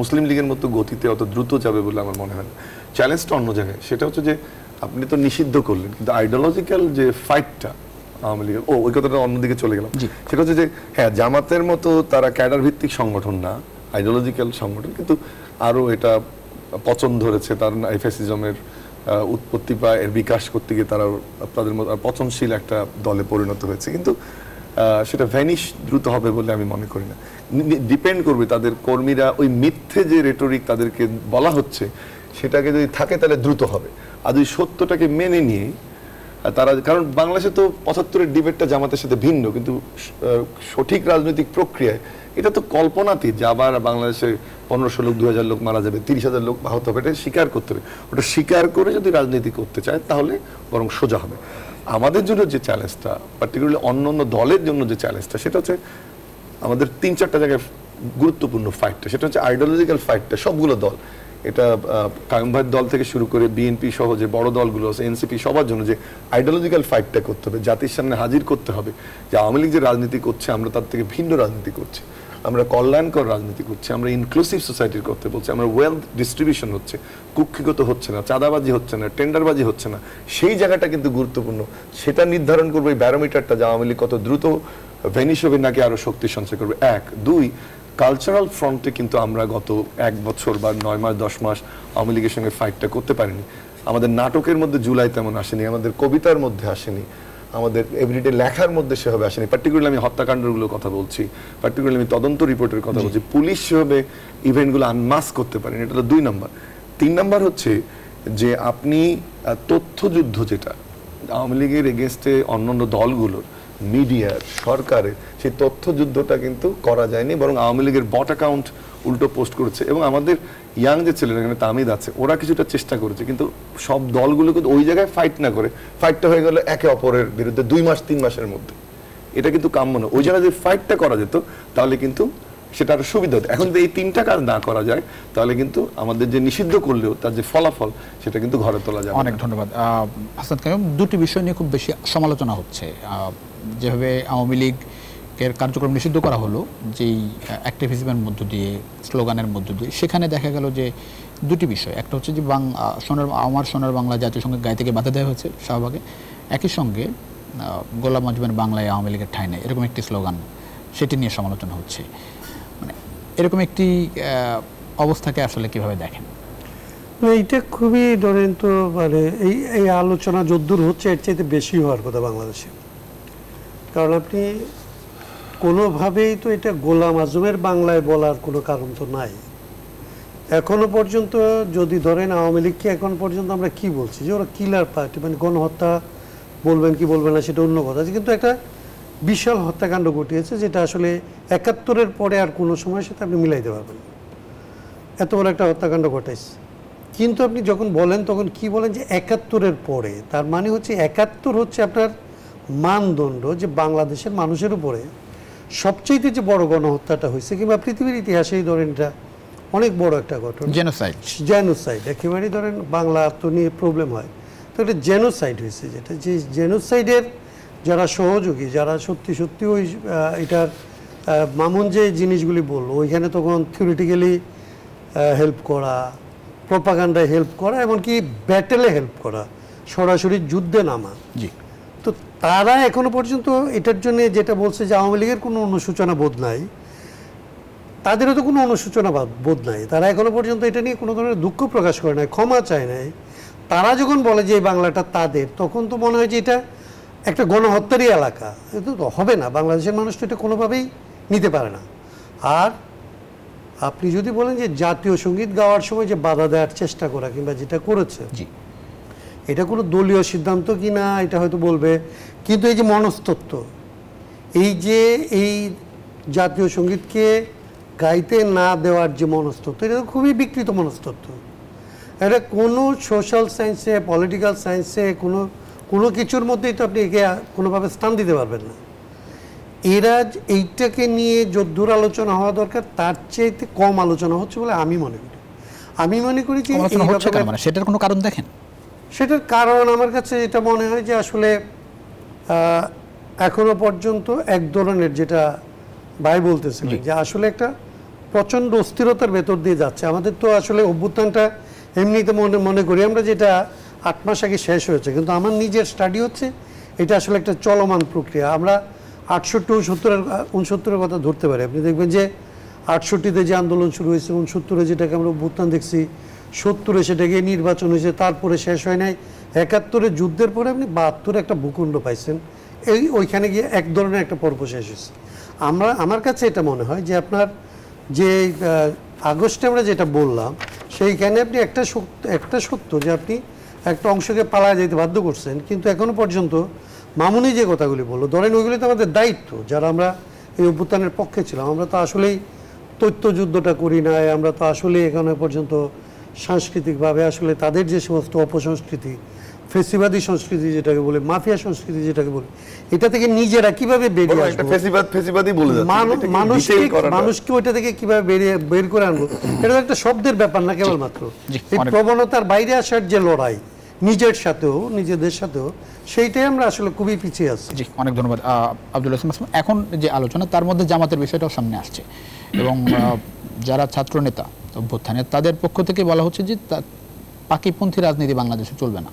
মুসলিম লীগের মতো গতিতে অত দ্রুত যাবে বলে আমার মনে হয় না। চ্যালেঞ্জটা অন্য জায়গায়, সেটা হচ্ছে যে আপনি তো নিষিদ্ধ করলেন, কিন্তু আইডিওলজিক্যাল যে ফাইটটা আওয়ামী লীগের, ওই কথাটা অন্যদিকে চলে গেলাম। সেটা হচ্ছে যে হ্যাঁ, জামাতের মতো তারা ক্যাডার ভিত্তিক সংগঠন না, আইডিওলজিক্যাল সংগঠন, কিন্তু আরও এটা পচন ধরেছে, তার ফ্যাসিজমের উৎপত্তি বা এর বিকাশ করতে গিয়ে তারা তাদের মতো পচনশীল একটা দলে পরিণত হয়েছে। কিন্তু সেটা ভ্যানিশ দ্রুত হবে বলে আমি মনে করি না। ডিপেন্ড করবে তাদের কর্মীরা ওই মিথ্যে যে রেটরিক তাদেরকে বলা হচ্ছে সেটাকে যদি থাকে তাহলে দ্রুত হবে, আর যদি সত্যটাকে মেনে নিয়ে তারা, কারণ বাংলাদেশে তো 75-এর ডিবেটটা জামাতের সাথে ভিন্ন, কিন্তু সঠিক রাজনৈতিক প্রক্রিয়ায় এটা তো কল্পনাতীত যে আবার বাংলাদেশে 1500 লোক 2000 লোক মারা যাবে, 30,000 লোক আহত হবে, এটা স্বীকার করতে হবে। ওটা স্বীকার করে যদি রাজনীতি করতে চায় তাহলে বরং সোজা হবে। আমাদের জন্য যে চ্যালেঞ্জটা, পার্টিকুলারলি অন্য অন্য দলের জন্য যে চ্যালেঞ্জটা, সেটা হচ্ছে আমাদের 3-4টা জায়গায় গুরুত্বপূর্ণ ফাইটটা, সেটা হচ্ছে আইডিওলজিক্যাল ফাইটটা। সবগুলো দল, এটা কায়েম ভাইয়ের দল থেকে শুরু করে বিএনপি সহ যে বড় দলগুলো আছে, এনসিপি, সবার জন্য যে আইডিওলজিক্যাল ফাইটটা করতে হবে, জাতির সামনে হাজির করতে হবে যে আওয়ামী লীগ যে রাজনীতি করছে আমরা তার থেকে ভিন্ন রাজনীতি করছি, আমরা কল্যাণকর রাজনীতি করছি, আমরা ইনক্লুসিভ সোসাইটির করতে বলছি, আমরা ওয়েলথ ডিস্ট্রিবিউশন হচ্ছে, কুক্ষিগত হচ্ছে না, চাঁদাবাজি হচ্ছে না, টেন্ডারবাজি হচ্ছে না, সেই জায়গাটা কিন্তু গুরুত্বপূর্ণ। সেটা নির্ধারণ করবে এই ব্যারোমিটারটা যে আওয়ামী লীগ কত দ্রুত ভেনিশ হবে নাকি আরো শক্তি সঞ্চয় করবে। 1, 2, কালচারাল ফ্রন্টে কিন্তু আমরা গত 1 বছর বা 9 মাস 10 মাস আওয়ামী লীগের সঙ্গে ফাইটটা করতে পারিনি। আমাদের নাটকের মধ্যে জুলাই তেমন আসেনি, আমাদের কবিতার মধ্যে আসেনি, আমাদের এভরিডে লেখার মধ্যে সেভাবে আসেনি। পার্টিকুলারলি আমি হত্যাকাণ্ডগুলোর কথা বলছি, পার্টিকুলারলি আমি তদন্ত রিপোর্টের কথা বলছি। পুলিশ সেভাবে ইভেন্টগুলো আনমাস্ক করতে পারেনি, এটা তো 2 নম্বর। 3 নম্বর হচ্ছে যে আপনি তথ্যযুদ্ধ, যেটা আওয়ামী লীগের এগেনস্টে অন্যান্য দলগুলোর, মিডিয়ার, সরকারের, সেই তথ্যযুদ্ধটা কিন্তু করা যায়নি, বরং আওয়ামী লীগের বট অ্যাকাউন্ট উল্টো পোস্ট করেছে। এবং আমাদের ইয়াং যে ছেলেরা, এখানে তামিদ আছে, ওরা কিছুটা চেষ্টা করেছে, কিন্তু সব দলগুলো কিন্তু ওই জায়গায় ফাইট না করে, ফাইটটা হয়ে গেল একে অপরের বিরুদ্ধে 2 মাস 3 মাসের মধ্যে। এটা কিন্তু কাম্য না। ওই জায়গায় যদি ফাইটটা করা যেত তাহলে কিন্তু সেটা আরো সুবিধা হতো। এখন যদি এই 3টা কাজ না করা যায় তাহলে কিন্তু আমাদের যে নিষিদ্ধ করলেও তার যে ফলাফল সেটা কিন্তু ঘরে তোলা যাবে। অনেক ধন্যবাদ হাসনাত কাইয়ুম। 2টি বিষয় নিয়ে খুব বেশি সমালোচনা হচ্ছে। যেভাবে আওয়ামী লীগের কার্যক্রম নিষিদ্ধ করা হলো, যেই অ্যাক্টিভিজমের মধ্য দিয়ে, স্লোগানের মধ্য দিয়ে, সেখানে দেখা গেল যে 2টি বিষয়। একটা হচ্ছে যে আমার সোনার বাংলা জাতীয় সঙ্গীত গাইতে গিয়ে বাধা দেওয়া হয়েছে শাহবাগে, একই সঙ্গে গোলাম আজমের বাংলায় আওয়ামী লীগের ঠাঁই নেই, এরকম একটি স্লোগান, সেটি নিয়ে সমালোচনা হচ্ছে। মানে এরকম একটি অবস্থাকে আসলে কিভাবে দেখেন? এইটা খুবই ধরেন তো, মানে এই আলোচনা যদ্দূর হচ্ছে এর চাইতে বেশি হওয়ার কথা বাংলাদেশে। কারণ আপনি কোনোভাবেই তো এটা গোলাম আজমের বাংলায় বলার কোনো কারণ তো নাই। এখনো পর্যন্ত যদি ধরেন আওয়ামী লীগকে এখন পর্যন্ত আমরা কি বলছি যে ওরা কিলার পার্টি, মানে গণহত্যা বলবেন কি বলবেন না সেটা অন্য কথা, কিন্তু একটা বিশাল হত্যাকাণ্ড ঘটিয়েছে যেটা আসলে 71-এর পরে আর কোনো সময়ের সাথে আপনি মিলাইতে পারবেন না। এত বড় একটা হত্যাকাণ্ড ঘটাইছে, কিন্তু আপনি যখন বলেন তখন কি বলেন যে 71-এর পরে, তার মানে হচ্ছে 71 হচ্ছে আপনার মানদণ্ড যে বাংলাদেশের মানুষের উপরে সবচেয়ে যে বড় গণহত্যাটা হয়েছে, কিংবা পৃথিবীর ইতিহাসেই ধরেন এটা অনেক বড় একটা ঘটনা, জেনোসাইড। একেবারেই ধরেন বাংলা তো নিয়ে প্রবলেম হয়, তো এটা জেনোসাইড হয়েছে, যেটা যে জেনোসাইডের যারা সহযোগী, যারা সত্যি সত্যি ওই এটার মামুন যে জিনিসগুলি বললো, ওইখানে তখন থিওরিটিক্যালি হেল্প করা, প্রপাগান্ডায় হেল্প করা, এমনকি ব্যাটেলে হেল্প করা, সরাসরি যুদ্ধে নামা, তো তারা এখনো পর্যন্ত এটার জন্য যেটা বলছে যে আওয়ামী লীগের কোনো অনুশোচনা বোধ নাই, তাদেরও তো কোনো অনুশোচনা বোধ নাই। তারা এখনো পর্যন্ত এটা নিয়ে কোনো ধরনের দুঃখ প্রকাশ করে নাই, ক্ষমা চায় নাই। তারা যখন বলে যে এই বাংলাটা তাদের, তখন তো মনে হয় যে এটা একটা গণহত্যারই এলাকা। এটা তো হবে না, বাংলাদেশের মানুষ তো এটা কোনোভাবেই নিতে পারে না। আর আপনি যদি বলেন যে জাতীয় সঙ্গীত গাওয়ার সময় যে বাধা দেওয়ার চেষ্টা করা কিংবা যেটা করেছে, এটা কোনো দলীয় সিদ্ধান্ত কি না এটা হয়তো বলবে, কিন্তু এই যে মনস্তত্ত্ব, এই জাতীয় সঙ্গীতকে গাইতে না দেওয়ার যে মনস্তত্ত্ব, এটা খুবই বিকৃত মনস্তত্ত্ব। এটা কোনো সোশ্যাল সায়েন্সে, পলিটিক্যাল সায়েন্সে, কোনো কিছুর মধ্যেই তো আপনি একে কোনোভাবে স্থান দিতে পারবেন না। এরা এইটাকে নিয়ে যদ্দূর আলোচনা হওয়া দরকার তার চাইতে কম আলোচনা হচ্ছে বলে আমি মনে করি যে সেটার কোনো কারণ দেখেন? সেটার কারণ আমার কাছে এটা মনে হয় যে আসলে এখনো পর্যন্ত এক ধরনের, যেটা ভাই বলতেছিলেন, যে আসলে একটা প্রচণ্ড অস্থিরতার ভেতর দিয়ে যাচ্ছে। আমাদের তো আসলে অভ্যুত্থানটা এমনিতে মনে করি আমরা যেটা 8 মাস আগে শেষ হয়েছে, কিন্তু আমার নিজের স্টাডি হচ্ছে এটা আসলে একটা চলমান প্রক্রিয়া। আমরা 68-69-এর কথা ধরতে পারি। আপনি দেখবেন যে 68-তে যে আন্দোলন শুরু হয়েছে, 69-এ যেটাকে আমরা অভ্যুত্থান দেখছি, 70-এ সেটাকে নির্বাচন হয়েছে, তারপরে শেষ হয় নাই 71-এ যুদ্ধের পরে আপনি 72-এ একটা ভূখণ্ড পাইছেন, ওইখানে গিয়ে এক ধরনের একটা পর্ব শেষ হয়েছে। আমার কাছে এটা মনে হয় যে আপনার যে আগস্টে আমরা যেটা বললাম, সেইখানে আপনি একটা সত্য যে আপনি একটা অংশকে পালায় যেতে বাধ্য করছেন, কিন্তু এখনো পর্যন্ত মামুনি যে কথাগুলি বললো, ধরেন ওইগুলি তো আমাদের দায়িত্ব, যারা আমরা এই অভ্যুত্থানের পক্ষে ছিলাম। আমরা তো আসলেই তথ্যযুদ্ধটা করি নাই, আমরা তো আসলে এখনো পর্যন্ত সাংস্কৃতিকভাবে আসলে তাদের যে সমস্ত অপসংস্কৃতি, ফেসিবাদী সংস্কৃতি যেটাকে বলে, মাফিয়া সংস্কৃতি যেটাকে বলে, এটা থেকে নিজেরা কিভাবে বেরিয়ে আসবো, মানুষকে ওইটা থেকে কিভাবে বের করে আনবো, এটা একটা শব্দের ব্যাপার না কেবলমাত্র। এই প্রবণতার বাইরে আসার যে লড়াই নিজের সাথেও, নিজেদের সাথেও, সেইটাই আমরা আসলে খুবই পিছিয়ে আছি। জি, অনেক ধন্যবাদ আব্দুল হাসিম মাসুম। এখন যে আলোচনা, তার মধ্যে জামাতের বিষয়টাও সামনে আসছে এবং যারা ছাত্র নেতা অভ্যুত্থানের, তাদের পক্ষ থেকে বলা হচ্ছে যে পাকিপন্থী রাজনীতি বাংলাদেশে চলবে না,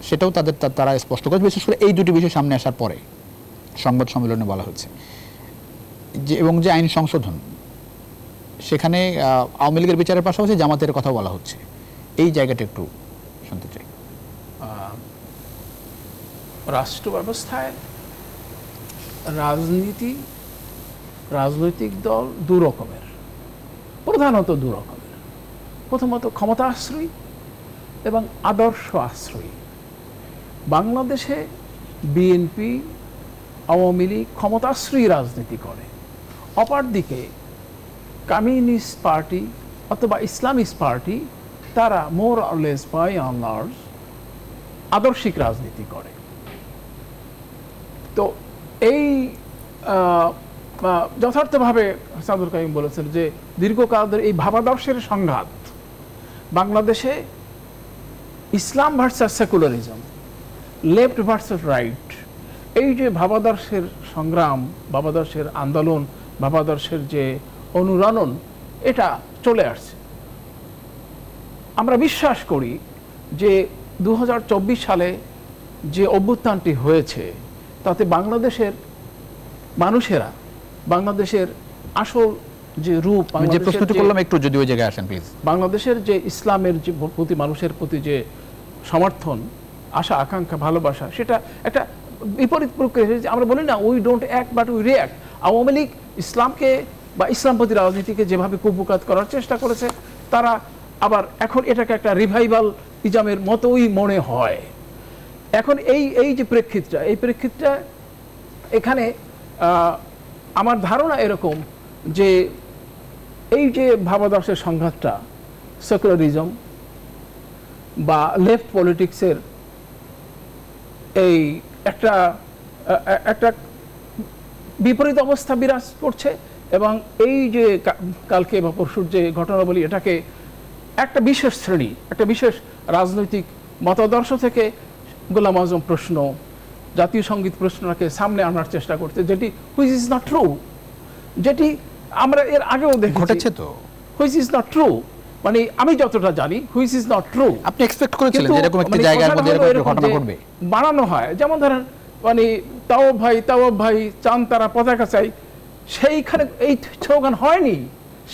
সেটাও তারা স্পষ্ট করে, বিশেষ করে এই দুটি বিষয় সামনে আসার পরে সংবাদ সম্মেলনে বলা হচ্ছে যে, এবং যে আইন সংশোধন, সেখানে আওয়ামী লীগের বিচারের পাশাপাশি জামাতের কথা বলা হচ্ছে। এই জায়গাটা একটু শুনতে চাই। রাষ্ট্র ব্যবস্থায় রাজনৈতিক দল দু রকমের, প্রধানত দু রকমের। প্রথমত ক্ষমতা আশ্রয়ী এবং আদর্শ আশ্রয়ী। বাংলাদেশে বিএনপি, আওয়ামী লীগ ক্ষমতাশ্রয়ী রাজনীতি করে, অপরদিকে কমিউনিস্ট পার্টি অথবা ইসলামিস্ট পার্টি, তারা more or less by and large আদর্শিক রাজনীতি করে। তো এই যথার্থভাবে সাদুল কাইম বলেছেন যে দীর্ঘকাল ধরে এই ভাবাদর্শের সংঘাত বাংলাদেশে, ইসলাম versus secularism, left versus right, এই যে ভাবাদর্শের সংগ্রাম, ভাবাদর্শের আন্দোলন, ভাবাদর্শের যে অনুরণন, এটা চলে আসছে। আমরা বিশ্বাস করি যে 2024 সালে যে অভ্যুত্থানটি হয়েছে, তাতে বাংলাদেশের মানুষেরা, বাংলাদেশের আসল যে রূপ, যে প্রশ্নটি করলাম একটু যদি ওই জায়গায় আসেন প্লিজ, বাংলাদেশের যে ইসলামের যে প্রতি, মানুষের প্রতি যে সমর্থন, আশা, আকাঙ্ক্ষা, ভালোবাসা, সেটা একটা বিপরীত প্রক্রিয়া। আমরা বলি না we don't act but we react. Awami League ইসলামকে বা ইসলামপন্থী রাজনীতিকে যেভাবে কুপকাত করার চেষ্টা করেছে, তারা আবার এখন এটাকে একটা রিভাইভাল ইজামের মতোই মনে হয়। এখন এই যে প্রেক্ষিতটা, এই প্রেক্ষিতটা এখানে আমার ধারণা এরকম যে এই যে ভাবাদর্শের সংঘাতটা, সেকুলারিজম বা লেফট পলিটিক্সের এই একটা বিপরীত অবস্থা বিরাজ করছে, এবং এই যে কালকে বা পরশুর যে ঘটনাবলী, এটাকে একটা বিশেষ শ্রেণী, একটা বিশেষ রাজনৈতিক মতাদর্শ থেকে গোলাম আজম প্রশ্ন, জাতীয় সঙ্গীত প্রশ্নটাকে সামনে আনার চেষ্টা করতে, যেটি হুইচ ইজ নট ট্রু, যেটি আমরা এর আগেও দেখেছি তো, হুইচ ইজ নট ট্রু। মানে আমি যতটা জানি হুইচ ইজ নট ট্রু। আপনি এক্সপেক্ট করেছিলেন যে এরকম একটা জায়গার মধ্যে এরকম ঘটনা ঘটবে? বানানো হয়, যেমন ধরেন মানে তাওয়াব ভাই চান তারা পতাকা চাই, সেইখানে এই স্লোগান হয়নি,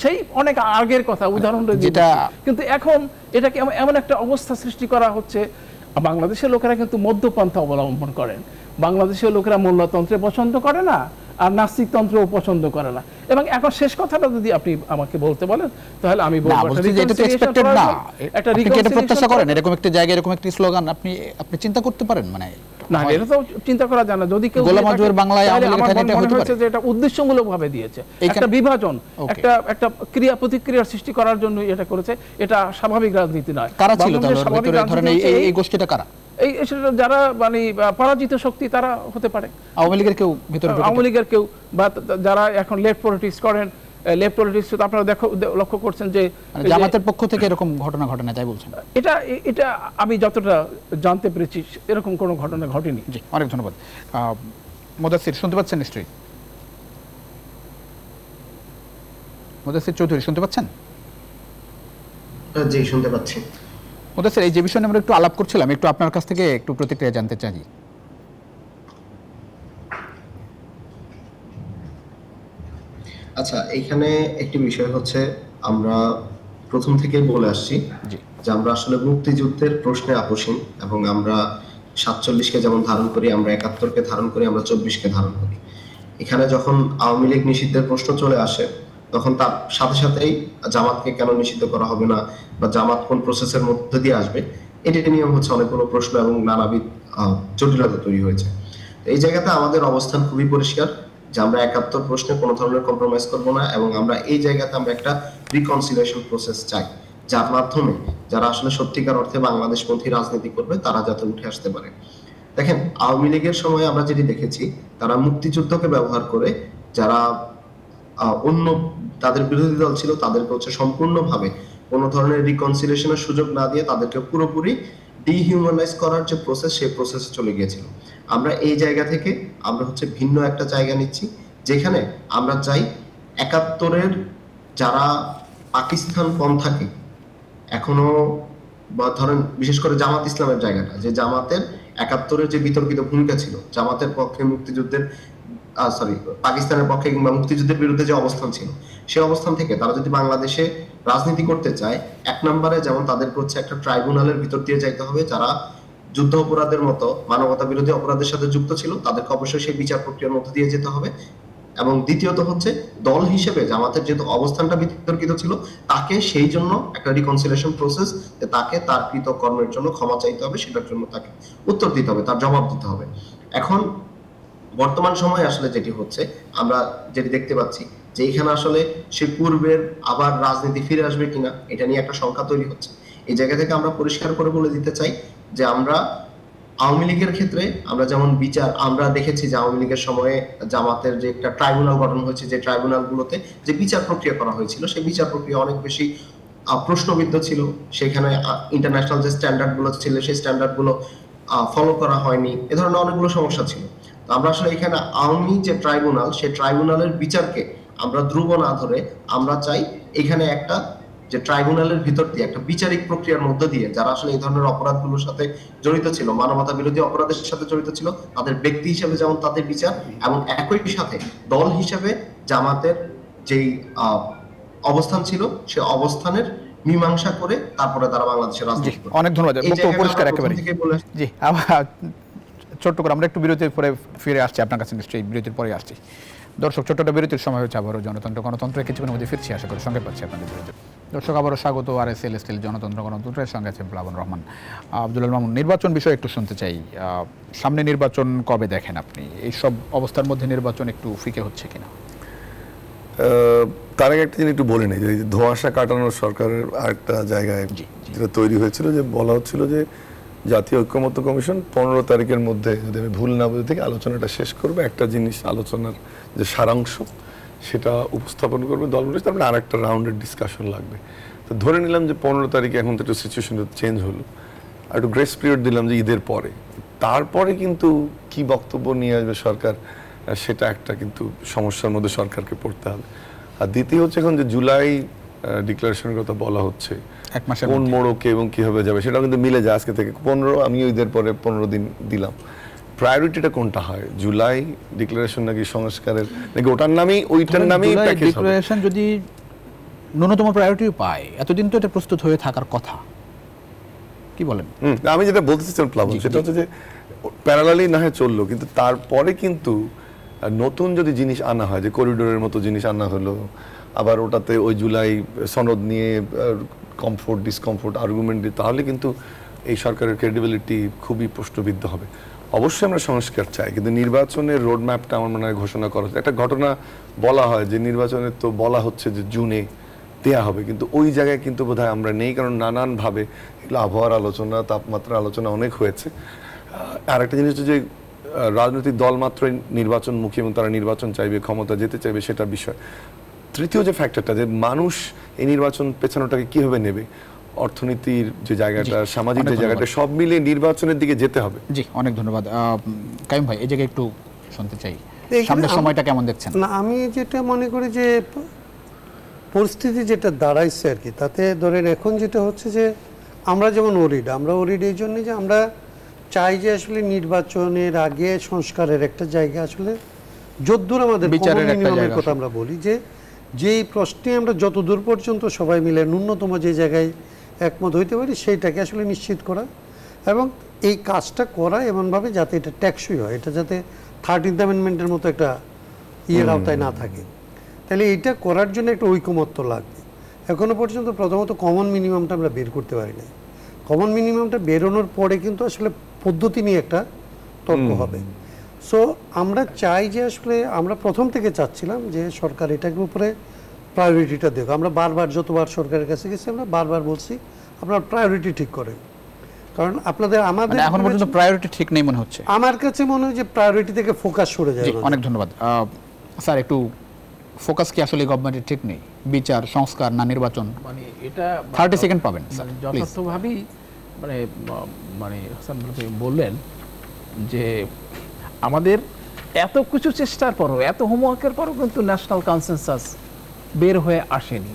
সেই অনেক আগের কথা, উদাহরণ যেটা। কিন্তু এখন এটাকে এমন একটা অবস্থা সৃষ্টি করা হচ্ছে। বাংলাদেশের লোকেরা কিন্তু মধ্যপন্থা অবলম্বন করেন। বাংলাদেশের লোকেরা মোল্লাতন্ত্রে পছন্দ করে না, আর নাস্তিকতন্ত্রও পছন্দ করে না। এবং এখন শেষ কথাটা যদি আপনি আমাকে বলতে বলেন, তাহলে আমি বলবো একটা প্রত্যাশা করেন এরকম একটা জায়গায় এরকম একটা স্লোগান আপনি চিন্তা করতে পারেন? মানে না, এটা তো চিন্তা করা যায় না। যদি কেউ গোলাম আজমের বাংলায় আওয়ামী লীগের থাকে এটা হতে পারে যে এটা উদ্দেশ্যমূলকভাবে দিয়েছে, একটা বিভাজন, একটা ক্রিয়া প্রতিক্রিয়ার সৃষ্টি করার জন্য এটা করেছে। এটা স্বাভাবিক রাজনীতি নয়। কারা ছিল তাহলে ধরেন এই গোষ্ঠীটা কারা? এই যারা মানে পরাজিত শক্তি তারা হতে পারে। আওয়ামী লীগের কেউ ভিতরে, আওয়ামী লীগের কেউ, বা যারা এখন লেফট পলিটিক্স করেন, লেফট পলিটিক্স আপনারা লক্ষ্য করছেন যে জামাতের পক্ষ থেকে এরকম ঘটনা ঘটে না, তাই বলছেন? এটা আমি যতটা জানতে পেরেছি এরকম কোনো ঘটনা ঘটেনি। জি, অনেক ধন্যবাদ। মুদাসসির শুনতে পাচ্ছেন নিশ্চয়ই? মুদাসসির চৌধুরী শুনতে পাচ্ছেন? জি, শুনতে পাচ্ছি। মুদাসসির, এই যে বিষয়ে আমরা একটু আলাপ করছিলাম, একটু আপনার কাছ থেকে একটু প্রতিক্রিয়া জানতে চাই। আচ্ছা, এইখানে একটি বিষয় হচ্ছে, আমরা প্রথম থেকেই বলে আসছি যে আমরা আসলে মুক্তিযুদ্ধের প্রশ্নে আপোষহীন, এবং আমরা 47-কে যেমন ধারণ করি, আমরা 71-কে ধারণ করি, আমরা 24-কে ধারণ করি। এখানে যখন আওয়ামী লীগ নিষিদ্ধের প্রশ্ন চলে আসে, তখন তার সাথে সাথেই জামাতকে কেন নিষিদ্ধ করা হবে না, বা জামাত কোন প্রসেসের মধ্যে দিয়ে আসবে, এটি নিয়ে হচ্ছে অনেকগুলো প্রশ্ন এবং নানাবিধ জটিলতা তৈরি হয়েছে। এই জায়গাতে আমাদের অবস্থান খুবই পরিষ্কার যে আমরা 71 প্রশ্নে কোনো ধরনের কম্প্রোমাইজ করব না, এবং আমরা এই জায়গাতে আমরা একটা রিকনসিলিয়েশন প্রসেস চাই, যার মাধ্যমে যারা আসলে সত্যিকার অর্থে বাংলাদেশপন্থী রাজনীতি করবে তারা যাতে উঠে আসতে পারে। দেখেন, আওয়ামী লীগের সময় আমরা যেটি দেখেছি, তারা মুক্তিযুদ্ধকে ব্যবহার করে যারা অন্য তাদের বিরোধী দল ছিল তাদেরকে হচ্ছে সম্পূর্ণভাবে কোনো ধরনের রিকনসিলিয়েশনের সুযোগ না দিয়ে তাদেরকে পুরোপুরি ডিহিউম্যানাইজ করার যে প্রসেস, সেই প্রসেসে চলে গিয়েছিল। আমরা এই জায়গা থেকে আমরা হচ্ছে ভিন্ন একটা জায়গা নিচ্ছি, যেখানে আমরা চাই 71-এর যারা পাকিস্তান পন্থাকে এখনো, বা ধরেন বিশেষ করে জামাত ইসলামের জায়গাটা, যে জামাতের 71-এর যে বিতর্কিত ভূমিকা ছিল, জামাতের পক্ষে মুক্তিযুদ্ধের পাকিস্তানের পক্ষে কিংবা মুক্তিযুদ্ধের বিরুদ্ধে যে অবস্থান ছিল, সেই অবস্থান থেকে তারা যদি বাংলাদেশে রাজনীতি করতে চায়, এক নম্বরে যেমন তাদেরকে হচ্ছে একটা ট্রাইব্যুনালের ভিতর দিয়ে যাইতে হবে। যারা যুদ্ধ অপরাধের মতো মানবতা বিরোধী অপরাধের সাথে যুক্ত ছিল তাদেরকে অবশ্যই সেই বিচার প্রক্রিয়ার মধ্যে দিয়ে যেতে হবে। এবং দ্বিতীয়ত হচ্ছে, দল হিসেবে জামাতের যেহেতু অবস্থানটা বিতর্কিত ছিল, তাকে সেই জন্য একটা রিকনসিলিয়েশন প্রসেস, তাকে তার কৃত কর্মের জন্য ক্ষমা চাইতে হবে, সেটার জন্য তাকে উত্তর দিতে হবে, তার জবাব দিতে হবে। এখন বর্তমান সময়ে আসলে যেটি হচ্ছে, আমরা যেটি দেখতে পাচ্ছি যে এখানে আসলে সে পূর্বের আবার রাজনীতি ফিরে আসবে কিনা, এটা নিয়ে একটা শঙ্কা তৈরি হচ্ছে। এই জায়গা থেকে আমরা পরিষ্কার করে বলে দিতে চাই যে আমরা আওয়ামী লীগের ক্ষেত্রে আমরা যেমন বিচার, আমরা দেখেছি যে আওয়ামী লীগের সময়ে জামাতের যে একটা ট্রাইব্যুনাল গঠন হয়েছে, যে ট্রাইব্যুনালগুলোতে যে বিচার প্রক্রিয়া করা হয়েছিল, সেই বিচার প্রক্রিয়া অনেক বেশি প্রশ্নবিদ্ধ ছিল। সেখানে ইন্টারন্যাশনাল যে স্ট্যান্ডার্ড গুলো ছিল, সেই স্ট্যান্ডার্ড গুলো ফলো করা হয়নি, এ ধরনের অনেকগুলো সমস্যা ছিল। তো আমরা আসলে এখানে আওয়ামী যে ট্রাইব্যুনাল, সেই ট্রাইব্যুনালের বিচারকে আমরা ধ্রুব না ধরে আমরা চাই এখানে একটা যে ট্রাইব্যুনালের ভিতর দিয়ে একটা বিচারিক প্রক্রিয়ার মধ্য দিয়ে যারা আসলে এই ধরনের অপরাধগুলোর সাথে জড়িত ছিল, মানবতা বিরোধী অপরাধের সাথে জড়িত ছিল, তাদের ব্যক্তি হিসেবে যেমন তাদের বিচার, এবং একই সাথে দল হিসেবে জামাতের যেই অবস্থান ছিল সে অবস্থানের মীমাংসা করে তারপরে তারা বাংলাদেশের রাজনীতি করবে। অনেক ধন্যবাদ, পরিষ্কার একেবারে। জি, আবার ছোট্ট করে আমরা একটু বিরতির পরে ফিরে আসছি আপনার কাছে, নিশ্চয়ই বিরতির পরে আসছি। দর্শক, ছোট্ট বিরতির সময় হচ্ছে, আবারও জনতন্ত্র গণতন্ত্রের কিছুক্ষণের মধ্যে ফিরছি, আশা করি সঙ্গে পাচ্ছি আপনাদের বিরতি। দর্শক, আবারও স্বাগত RSL স্টিল জনতন্ত্র গণতন্ত্রের সঙ্গে আছেন প্লাবন রহমান। আব্দুল মামুন, নির্বাচন বিষয়ে একটু শুনতে চাই। সামনে নির্বাচন কবে দেখেন আপনি? এইসব অবস্থার মধ্যে নির্বাচন একটু ফিকে হচ্ছে কিনা? তার আগে একটা জিনিস একটু বলে নেই, যে ধোঁয়াশা কাটানোর সরকারের আরেকটা জায়গায় যেটা তৈরি হয়েছিল, যে বলা হচ্ছিল যে জাতীয় ঐক্যমত্য কমিশন 15 তারিখের মধ্যে, যদি আমি ভুল না বুঝে থেকে, আলোচনাটা শেষ করবে, একটা জিনিস আলোচনার যে সারাংশ সেটা উপস্থাপন করবে দলগুলো, তারপরে আর একটা রাউন্ডের ডিসকাশন লাগবে। তো ধরে নিলাম যে 15 তারিখে, এখন তো একটু সিচুয়েশন চেঞ্জ হলো, আর একটু গ্রেস পিরিয়ড দিলাম যে ঈদের পরে, তারপরে কিন্তু কি বক্তব্য নিয়ে আসবে সরকার, সেটা একটা কিন্তু সমস্যার মধ্যে সরকারকে পড়তে হবে। আর দ্বিতীয় হচ্ছে, এখন যে জুলাই ডিক্লারেশনের কথা বলা হচ্ছে, কোন মোড়কে এবং কিভাবে যাবে সেটাও কিন্তু মিলে যায়। আজকে থেকে 15, আমি ঈদের পরে 15 দিন দিলাম, প্রায়োরিটিটা কোনটা হয়? জুলাই ডিক্লারেশন নাকি সংস্কারের, নাকি ওটার নামই ওইটার নামই ডিক্লারেশন যদি ন্যূনতম প্রায়োরিটি পায়, এতদিন তো এটা প্রস্তুত হয়ে থাকার কথা, কি বলেন? আমি যেটা বলতে চাচ্ছিলাম প্লাবন, সেটা হচ্ছে যে প্যারালালি না হয় চললো, কিন্তু তারপরে কিন্তু নতুন যদি জিনিস আনা হয়, যে করিডোরের মতো জিনিস আনা হলো, আবার ওটাতে ওই জুলাই সনদ নিয়ে কমফোর্ট ডিসকমফোর্ট আর্গুমেন্ট, তাহলে কিন্তু এই সরকারের ক্রেডিবিলিটি খুবই প্রশ্নবিদ্ধ হবে। অবশ্যই আমরা সংস্কার চাই, কিন্তু নির্বাচনের রোড ম্যাপটা আমার মনে হয় ঘোষণা করা হচ্ছে। একটা ঘটনা বলা হয় যে নির্বাচনের তো বলা হচ্ছে যে জুনে দেয়া হবে, কিন্তু ওই জায়গায় কিন্তু বোধহয় আমরা নেই, কারণ নানানভাবে এগুলো আবহাওয়ার আলোচনা, তাপমাত্রা আলোচনা অনেক হয়েছে। আর একটা জিনিস হচ্ছে যে রাজনৈতিক দল মাত্রই নির্বাচনমুখী এবং তারা নির্বাচন চাইবে, ক্ষমতা যেতে চাইবে, সেটা বিষয়। তৃতীয় যে ফ্যাক্টরটা, যে মানুষ এই নির্বাচন পেছানোটাকে কিভাবে নেবে, অর্থনীতির যে জায়গাটা, সামাজিক যে জায়গাটা, সব মিলিয়ে নির্বাচনের দিকে যেতে হবে। জি, অনেক ধন্যবাদ। কাইম ভাই, এই জায়গায় একটু শুনতে চাই, এইখানে সামনের সময়টা কেমন দেখছেন? না, আমি যেটা মনে করি যে পরিস্থিতি যেটা দাঁড়াইছে আর কি, তাতে ধরেন এখন যেটা হচ্ছে যে আমরা যেমন আমরা ওরিড এই জন্য যে আমরা চাই যে আসলে নির্বাচনের আগে সংস্কারের একটা জায়গা, আসলে যতদূর আমাদের বিচারের একটা নিয়মের জায়গা কথা আমরা বলি, যে যেই প্রশ্নে আমরা যতদূর পর্যন্ত সবাই মিলে ন্যূনতম যে জায়গায় একমত হইতে পারি সেইটাকে আসলে নিশ্চিত করা, এবং এই কাজটা করা এমনভাবে যাতে এটা টেকসই হয়, এটা যাতে 13th অ্যামেন্ডমেন্টের মতো একটা আওতায় না থাকে। তাহলে এইটা করার জন্য একটা ঐকমত্য লাগবে। এখনো পর্যন্ত প্রথমত কমন মিনিমামটা আমরা বের করতে পারি না। কমন মিনিমামটা বেরোনোর পরে কিন্তু আসলে পদ্ধতি নিয়ে একটা তর্ক হবে। সো আমরা চাই যে আসলে আমরা প্রথম থেকে চাচ্ছিলাম যে সরকার এটার উপরে প্রায়োরিটিটা দেখ। আমরা বারবার যতবার সরকারের কাছে গেছি আমরা বারবার বলছি আপনার প্রায়োরিটি ঠিক করেন, কারণ আমাদের এখন পর্যন্ত প্রায়োরিটি ঠিক নেই মনে হচ্ছে। আমার কাছে মনে হয় যে প্রায়োরিটি থেকে ফোকাস সরে যায়। অনেক ধন্যবাদ স্যার। একটু ফোকাস কি আসলে গভর্নমেন্টের ঠিক নেই, বিচার, সংস্কার না নির্বাচন? মানে এটা 30 সেকেন্ড পাবেন স্যার, যথার্থভাবেই মানে হাসান ভাই বললেন যে আমাদের এত কিছু চেষ্টার পরও, এত হোমওয়ার্কের পরও কিন্তু ন্যাশনাল কনসেনসাস বের হয়ে আসেনি।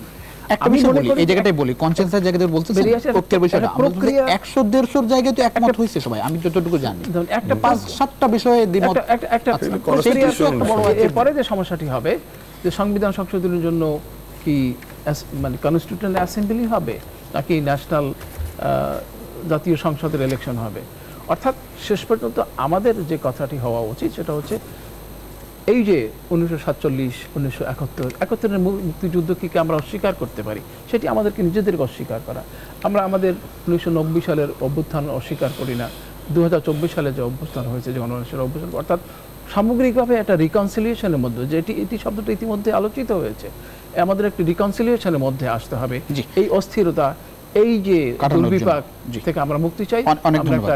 আমি বলি এই জায়গাটাই বলি, কনসেনসাস জায়গাতে বলতেছেন ঐক্যের বিষয়টা, প্রক্রিয়া 100-150 জায়গায় তো একমত হইছে সবাই, আমি যতটুকু জানি। একটা 5-7টা বিষয়ে দ্বিমত। একটা এরপরে যে সমস্যাটি হবে যে সংবিধান সংশোধনের জন্য কি মানে কনস্টিটিউশনাল অ্যাসেম্বলি হবে নাকি ন্যাশনাল জাতীয় সংসদের ইলেকশন হবে। অর্থাৎ শেষ পর্যন্ত আমাদের যে কথাটি হওয়া উচিত সেটা হচ্ছে এই যে 1947-1971 মুক্তিযুদ্ধকে আমরা অস্বীকার করতে পারি, সেটি আমাদেরকে নিজেদেরকে অস্বীকার করা। আমরা আমাদের 1990 সালের অভ্যুত্থান অস্বীকার করি না, 2024 সালে যে অভ্যুত্থান হয়েছে, যে গণমানুষের অভ্যুত্থান, অর্থাৎ সামগ্রিকভাবে একটা রিকনসিলিয়েশনের মধ্যে, যে এটি শব্দটা ইতিমধ্যে আলোচিত হয়েছে, আমাদের একটি রিকনসিলিয়েশনের মধ্যে আসতে হবে। এই অস্থিরতা, এই যে দুর্বিপাক থেকে আমরা মুক্তি চাই। অনেক ধন্যবাদ।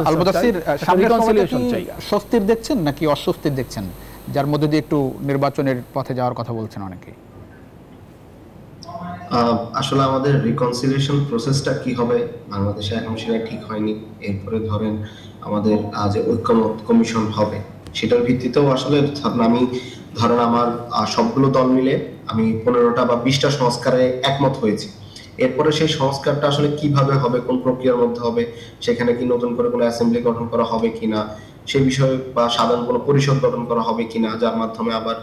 আল-মুদাসসির, সামনের সময়টা কি স্বস্তির দেখছেন নাকি অস্বস্তির দেখছেন, যার মধ্যে দিয়ে একটু নির্বাচনের পথে যাওয়ার কথা বলছেন অনেকেই? আসলে আমাদের রিকনসিলিয়েশন প্রসেসটা কি হবে বাংলাদেশে এখন সেটা ঠিক হয়নি। এরপরে ধরেন আমাদের যে ঐক্যমত কমিশন হবে, সেটার ভিত্তিতেও আসলে আমি ধরেন আমার সবগুলো দল মিলে আমি 15টা বা 20টা সংস্কারে একমত হয়েছি। এরপরে সেই সংস্কারটা আসলে কিভাবে হবে, কোন প্রক্রিয়ার মধ্যে হবে, সেখানে কি নতুন করে কোনো অ্যাসেম্বলি গঠন করা হবে কিনা সেই বিষয়ে, বা সাধারণ কোনো পরিষদ গঠন করা হবে কিনা যার মাধ্যমে আবার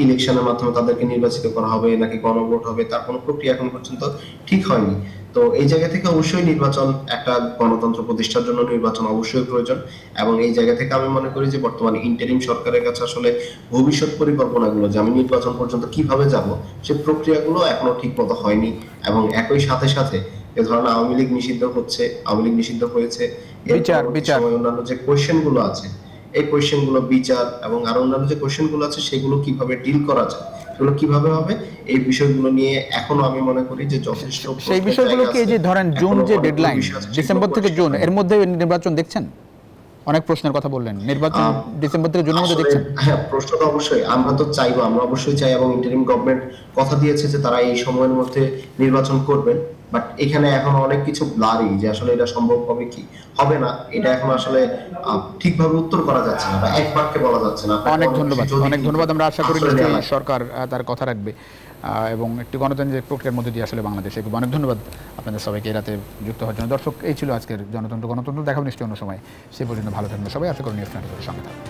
ইলেকশনের মাধ্যমে তাদেরকে নির্বাচিত করা হবে, নাকি গণভোট হবে, তার কোনো প্রক্রিয়া এখন পর্যন্ত ঠিক হয়নি। তো এই জায়গা থেকে অবশ্যই নির্বাচন, একটা গণতন্ত্র প্রতিষ্ঠার জন্য নির্বাচন অবশ্যই প্রয়োজন। এবং এই জায়গা থেকে আমি মনে করি যে বর্তমানে ইন্টারিম সরকারের কাছে আসলে ভবিষ্যৎ পরিকল্পনাগুলো, যে আমি নির্বাচন পর্যন্ত কিভাবে যাব, সেই প্রক্রিয়াগুলো এখনো ঠিক মতো হয়নি। এবং একই সাথে সাথে এ ধরনের আওয়ামী লীগ নিষিদ্ধ হচ্ছে, আওয়ামী লীগ নিষিদ্ধ হয়েছে, বিচার অন্যান্য যে কোয়েশ্চেন গুলো আছে, এই কোয়েশ্চেন গুলো বিচার এবং আরো অন্যান্য যে কোয়েশ্চেন গুলো আছে সেগুলো কিভাবে ডিল করা যায়, সেগুলো কিভাবে হবে, এই বিষয়গুলো নিয়ে এখনো আমি মনে করি যে যথেষ্ট সেই বিষয়গুলোকে, এই যে ধরেন জুন যে ডেডলাইন, ডিসেম্বর থেকে জুন, এর মধ্যে নির্বাচন দেখছেন? অনেক প্রশ্নের কথা বললেন, নির্বাচন ডিসেম্বর থেকে জুনের মধ্যে দেখছেন? হ্যাঁ, প্রশ্ন তো অবশ্যই আমরা তো চাইবো, আমরা অবশ্যই চাই, এবং ইন্টারিম গভর্নমেন্ট কথা দিয়েছে যে তারা এই সময়ের মধ্যে নির্বাচন করবেন। বাট এখানে এখন অনেক কিছু ব্লারি, যে আসলে এটা সম্ভব হবে কি হবে না, এটা এখন আসলে ঠিকভাবে উত্তর করা যাচ্ছে না বা এক বাক্যে বলা যাচ্ছে না। অনেক ধন্যবাদ। আমরা আশা করি যে সরকার তার কথা রাখবে এবং একটি গণতান্ত্রিক প্রক্রিয়ার মধ্যে দিয়ে আসলে বাংলাদেশে। অনেক ধন্যবাদ আপনাদের সবাইকে এই রাতে যুক্ত হওয়ার জন্য। দর্শক, এই ছিল আজকের গণতন্ত্র। দেখাবো নিশ্চয়ই অন্য সময়। সে পর্যন্ত ভালো থাকবেন সবাই। আশা করি নিউজ নাটকের সঙ্গে থাকবেন।